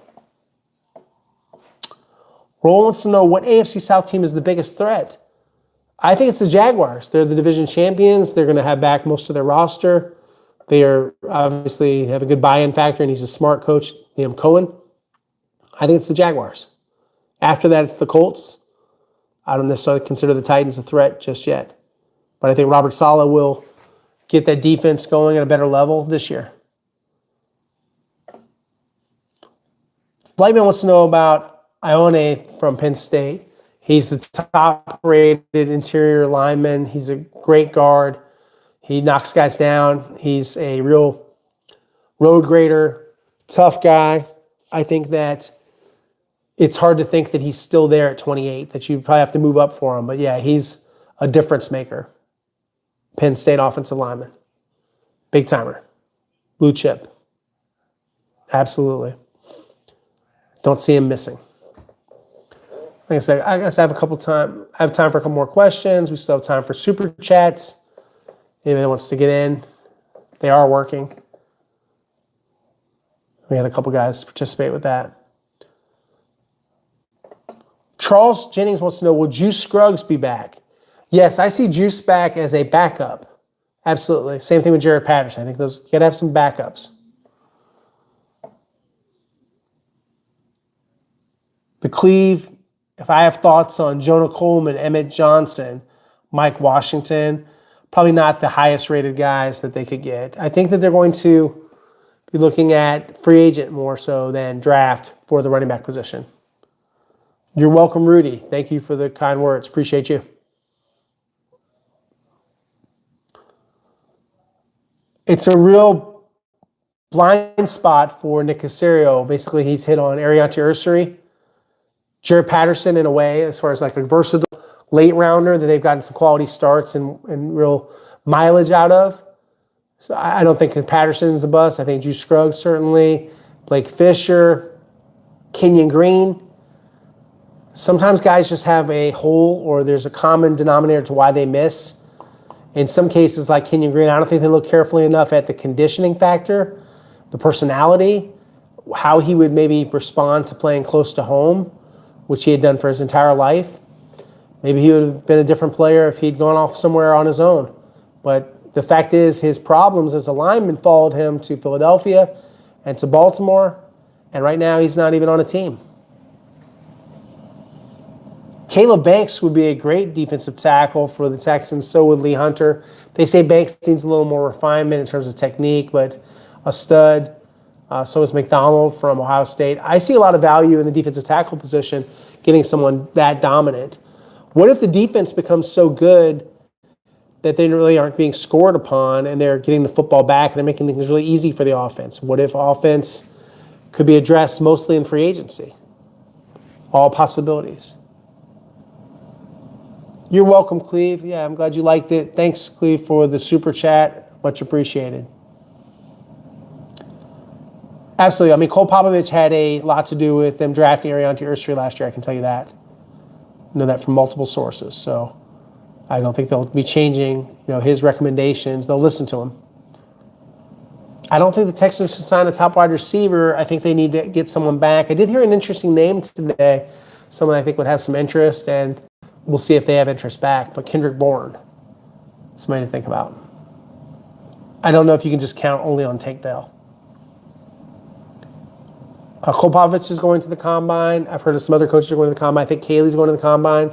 Roll wants to know what AFC South team is the biggest threat. I think it's the Jaguars. They're the division champions. They're going to have back most of their roster. They are obviously have a good buy-in factor, and he's a smart coach, Liam Cohen. I think it's the Jaguars. After that, it's the Colts. I don't necessarily consider the Titans a threat just yet. But I think Robert Saleh will get that defense going at a better level this year. Flightman wants to know about Ione from Penn State. He's the top-rated interior lineman. He's a great guard. He knocks guys down. He's a real road grader, tough guy. I think that it's hard to think that he's still there at 28, that you probably have to move up for him. But, yeah, he's a difference maker. Penn State offensive lineman. Big timer. Blue chip. Absolutely. Don't see him missing. Like I said, I guess I have time for a couple more questions. We still have time for super chats. Anybody wants to get in, they are working. We had a couple guys participate with that. Charles Jennings wants to know, will Juice Scruggs be back? Yes, I see Juice back as a backup. Absolutely. Same thing with Jared Patterson. I think you got to have some backups. The Cleve, if I have thoughts on Jonah Coleman, Emmett Johnson, Mike Washington, probably not the highest rated guys that they could get. I think that they're going to be looking at free agent more so than draft for the running back position. You're welcome, Rudy. Thank you for the kind words. Appreciate you. It's a real blind spot for Nick Caserio. Basically, he's hit on Ariante Ursary, Jared Patterson in a way, as far as like a versatile late rounder that they've gotten some quality starts and real mileage out of. So I don't think Patterson's a bust. I think Juice Scruggs certainly, Blake Fisher, Kenyon Green. Sometimes guys just have a hole or there's a common denominator to why they miss. In some cases, like Kenyon Green, I don't think they look carefully enough at the conditioning factor, the personality, how he would maybe respond to playing close to home, which he had done for his entire life. Maybe he would have been a different player if he'd gone off somewhere on his own. But the fact is, his problems as a lineman followed him to Philadelphia and to Baltimore, and right now he's not even on a team. Caleb Banks would be a great defensive tackle for the Texans. So would Lee Hunter. They say Banks needs a little more refinement in terms of technique, but a stud. So is McDonald from Ohio State. I see a lot of value in the defensive tackle position, getting someone that dominant. What if the defense becomes so good that they really aren't being scored upon and they're getting the football back and they're making things really easy for the offense? What if offense could be addressed mostly in free agency? All possibilities. You're welcome, Cleve. Yeah, I'm glad you liked it. Thanks, Cleve, for the super chat. Much appreciated. Absolutely. I mean, Cole Popovich had a lot to do with them drafting Ariante Ursary last year. I can tell you that. I know that from multiple sources. So I don't think they'll be changing, his recommendations. They'll listen to him. I don't think the Texans should sign a top wide receiver. I think they need to get someone back. I did hear an interesting name today. Someone I think would have some interest, and we'll see if they have interest back. But Kendrick Bourne, somebody to think about. I don't know if you can just count only on Tank Dell. Cole Popovich is going to the Combine. I've heard of some other coaches are going to the Combine. I think Kaylee's going to the Combine.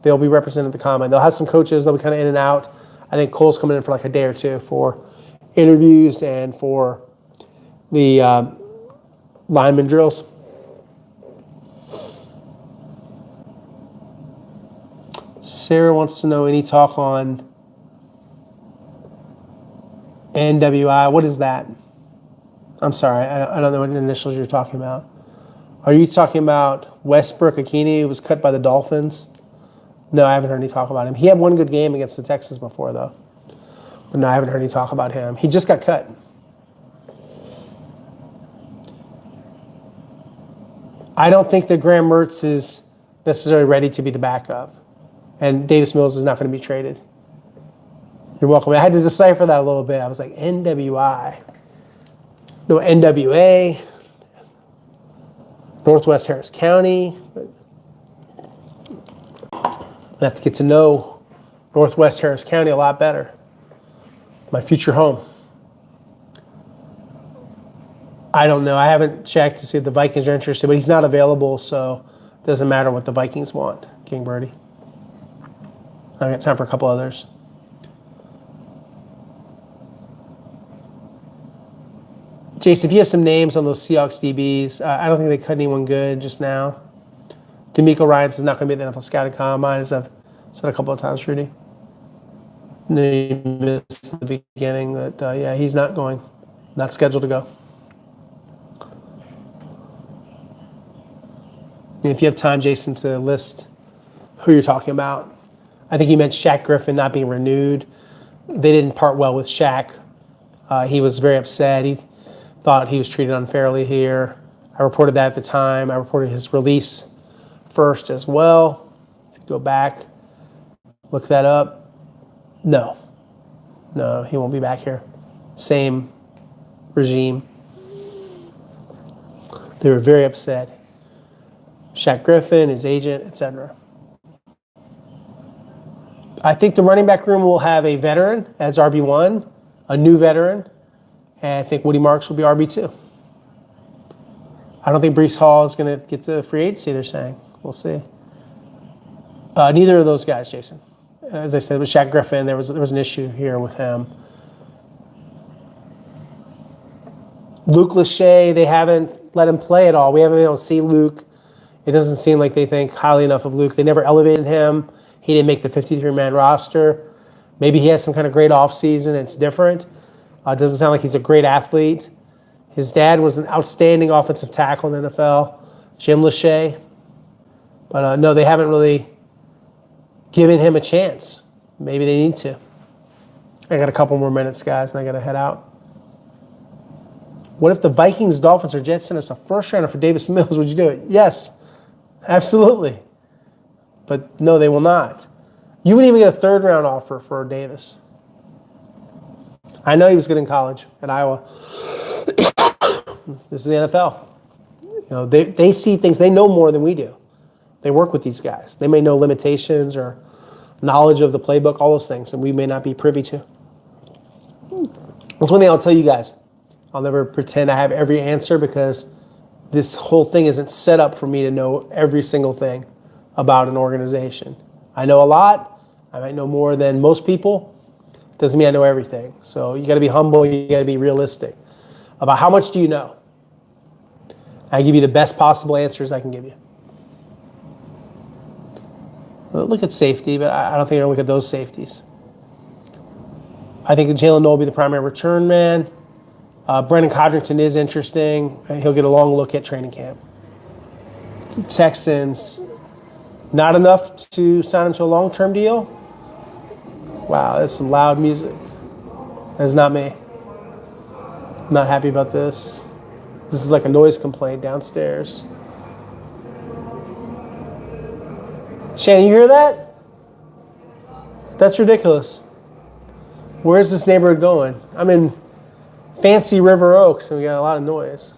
They'll be represented at the Combine. They'll have some coaches. They'll be kind of in and out. I think Cole's coming in for like a day or two for interviews and for the lineman drills. Sarah wants to know any talk on NWI. What is that? I'm sorry, I don't know what initials you're talking about. Are you talking about Westbrook Akini, who was cut by the Dolphins? No, I haven't heard any talk about him. He had one good game against the Texans before, though. But no, I haven't heard any talk about him. He just got cut. I don't think that Graham Mertz is necessarily ready to be the backup. And Davis Mills is not going to be traded. You're welcome. I had to decipher that a little bit. I was like, NWI. No, NWA. Northwest Harris County. I have to get to know Northwest Harris County a lot better. My future home. I don't know. I haven't checked to see if the Vikings are interested, but he's not available, so it doesn't matter what the Vikings want. King Birdie. I got time for a couple others. Jason, if you have some names on those Seahawks DBs, I don't think they cut anyone good just now. D'Amico Ryans is not going to be at the NFL Scouting Combine, as I've said a couple of times, Rudy. No, you missed the beginning, but yeah, he's not going. Not scheduled to go. And if you have time, Jason, to list who you're talking about. I think you meant Shaq Griffin not being renewed. They didn't part well with Shaq. He was very upset. He thought he was treated unfairly here. I reported that at the time. I reported his release first as well. If you go back, look that up. No, he won't be back here. Same regime. They were very upset. Shaq Griffin, his agent, etc. I think the running back room will have a veteran as RB1, a new veteran, and I think Woody Marks will be RB2. I don't think Breece Hall is going to get to free agency, they're saying. We'll see. Neither of those guys, Jason. As I said, with Shaq Griffin, there was an issue here with him. Luke Lachey, they haven't let him play at all. We haven't been able to see Luke. It doesn't seem like they think highly enough of Luke. They never elevated him. He didn't make the 53-man roster. Maybe he has some kind of great offseason. It's different. It doesn't sound like he's a great athlete. His dad was an outstanding offensive tackle in the NFL, Jim Lachey. But no, they haven't really given him a chance. Maybe they need to. I got a couple more minutes, guys, and I got to head out. What if the Vikings, Dolphins, or Jets sent us a first rounder for Davis Mills? Would you do it? Yes, absolutely. But no, they will not. You wouldn't even get a third-round offer for Davis. I know he was good in college at Iowa. This is the NFL. You know, they see things. They know more than we do. They work with these guys. They may know limitations or knowledge of the playbook, all those things, and we may not be privy to. That's one thing I'll tell you guys. I'll never pretend I have every answer because this whole thing isn't set up for me to know every single thing about an organization. I know a lot. I might know more than most people. Doesn't mean I know everything. So you got to be humble. You got to be realistic about how much do you know. I give you the best possible answers I can give you. Well, look at safety, but I don't think you're going to look at those safeties. I think Jalen Noel will be the primary return man. Brendan Codrington is interesting. He'll get a long look at training camp. The Texans, not enough to sign him to a long-term deal. Wow, that's some loud music. That's not me. Not happy about this. This is like a noise complaint downstairs. Shannon, you hear that? That's ridiculous. Where's this neighborhood going? I'm in fancy River Oaks and we got a lot of noise.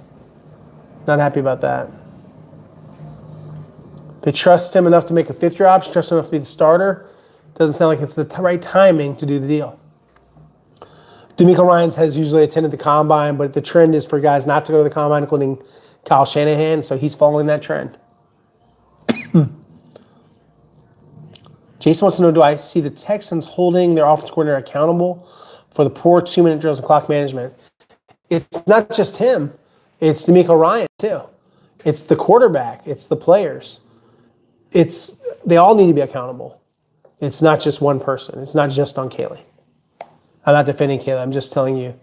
Not happy about that. They trust him enough to make a fifth-year option, trust him enough to be the starter. Doesn't sound like it's the right timing to do the deal. D'Amico Ryans has usually attended the Combine, but the trend is for guys not to go to the Combine, including Kyle Shanahan, so he's following that trend. Jason wants to know, do I see the Texans holding their offensive coordinator accountable for the poor 2-minute drills and clock management? It's not just him. It's D'Amico Ryans, too. It's the quarterback. It's the players. They all need to be accountable. It's not just one person. It's not just on Caley. I'm not defending Caley. I'm just telling you,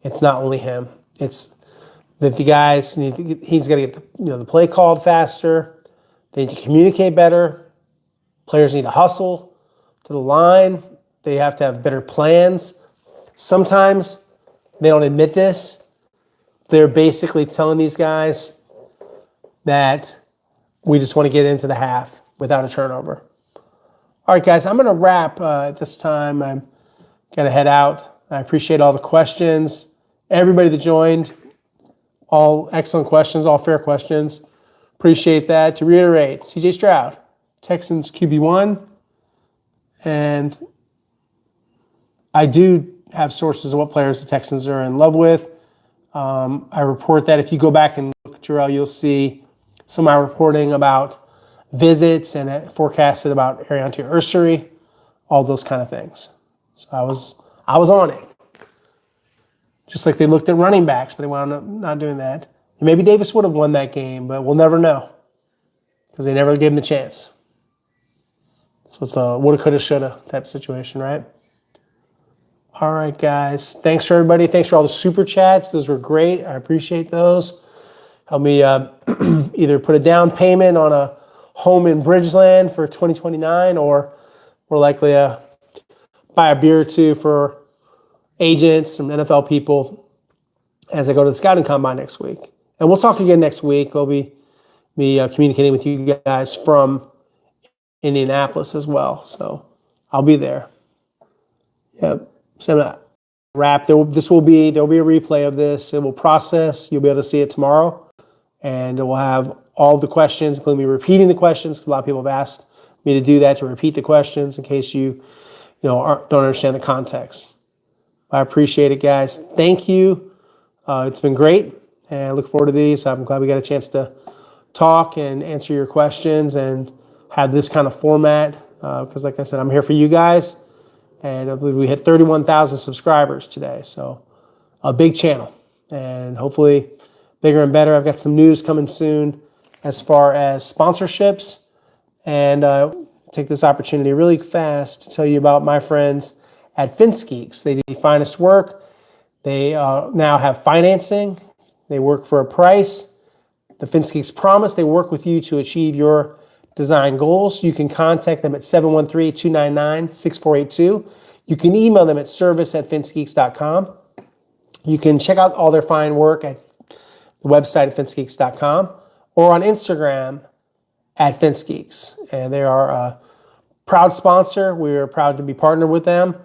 it's not only him. It's that the guys he's got to get the play called faster. They need to communicate better. Players need to hustle to the line. They have to have better plans. Sometimes they don't admit this. They're basically telling these guys that we just want to get into the half without a turnover. All right, guys, I'm going to wrap at this time. I'm going to head out. I appreciate all the questions. Everybody that joined, all excellent questions, all fair questions. Appreciate that. To reiterate, CJ Stroud, Texans QB1. And I do have sources of what players the Texans are in love with. I report that. If you go back and look, Jarrell, you'll see some of my reporting about visits and it forecasted about Ariante Ursary, all those kind of things. So I was on it. Just like they looked at running backs, but they wound up not doing that. And maybe Davis would have won that game, but we'll never know because they never gave him the chance. So it's a woulda, coulda, shoulda type of situation, right? All right, guys. Thanks for everybody. Thanks for all the super chats. Those were great. I appreciate those. Help me either put a down payment on a home in Bridgeland for 2029 or more likely buy a beer or two for agents, some NFL people as I go to the scouting combine next week. And we'll talk again next week. I'll be communicating with you guys from Indianapolis as well. So I'll be there. Yep. So I'm gonna wrap. There'll be a replay of this. It will process. You'll be able to see it tomorrow. And it will have all the questions, including me repeating the questions. A lot of people have asked me to do that, to repeat the questions in case you don't understand the context. I appreciate it, guys. Thank you. It's been great, and I look forward to these. I'm glad we got a chance to talk and answer your questions and have this kind of format because, like I said, I'm here for you guys, and I believe we hit 31,000 subscribers today, so a big channel, and hopefully bigger and better. I've got some news coming soon as far as sponsorships, and take this opportunity really fast to tell you about my friends at FinceGeeks. They do the finest work. They now have financing. They work for a price. The FinceGeeks promise they work with you to achieve your design goals. You can contact them at 713-299-6482. You can email them at service@fincegeeks.com. You can check out all their fine work at the website at fincegeeks.com or on Instagram at FinceGeeks. And they are a proud sponsor. We are proud to be partnered with them,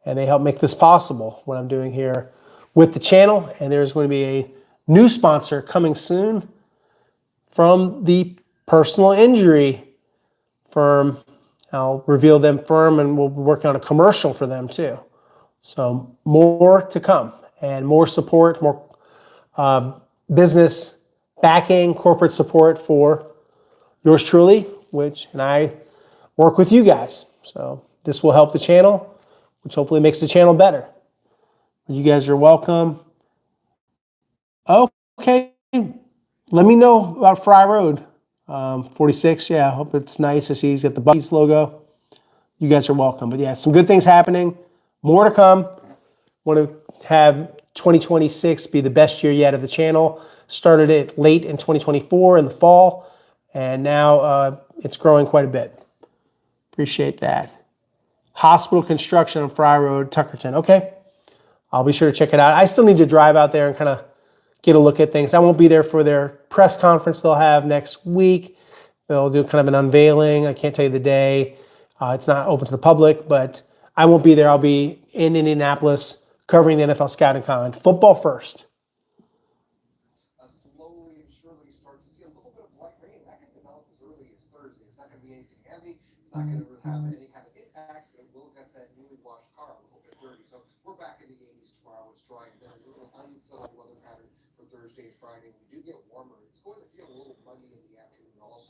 and they help make this possible, what I'm doing here with the channel. And there's going to be a new sponsor coming soon from the personal injury firm. I'll reveal them firm, and we'll be working on a commercial for them too. So more to come, and more support, more business backing, corporate support for yours truly, and I work with you guys. So this will help the channel, which hopefully makes the channel better. You guys are welcome. Okay, let me know about Fry Road 46. Yeah, I hope it's nice to see he's got the Bucky's logo. You guys are welcome. But yeah, some good things happening. More to come. Want to have 2026 be the best year yet of the channel. Started it late in 2024 in the fall, and now it's growing quite a bit. Appreciate that. Hospital construction on Fry Road, Tuckerton. Okay, I'll be sure to check it out. I still need to drive out there and kind of get a look at things. I won't be there for their press conference they'll have next week. They'll do kind of an unveiling. I can't tell you the day. It's not open to the public, but I won't be there. I'll be in Indianapolis covering the NFL Scouting Con. Football first. Slowly and surely start to see a little bit of light rain. That can develop as early as Thursday. It's not going to be anything heavy. It's not going to have any kind of impact, but it will get that newly washed car a little bit dirty. So we're back in the 80s tomorrow. It's dry and then a little unsettled weather pattern for Thursday and Friday. We do get warmer. It's going to feel a little muggy in the afternoon also.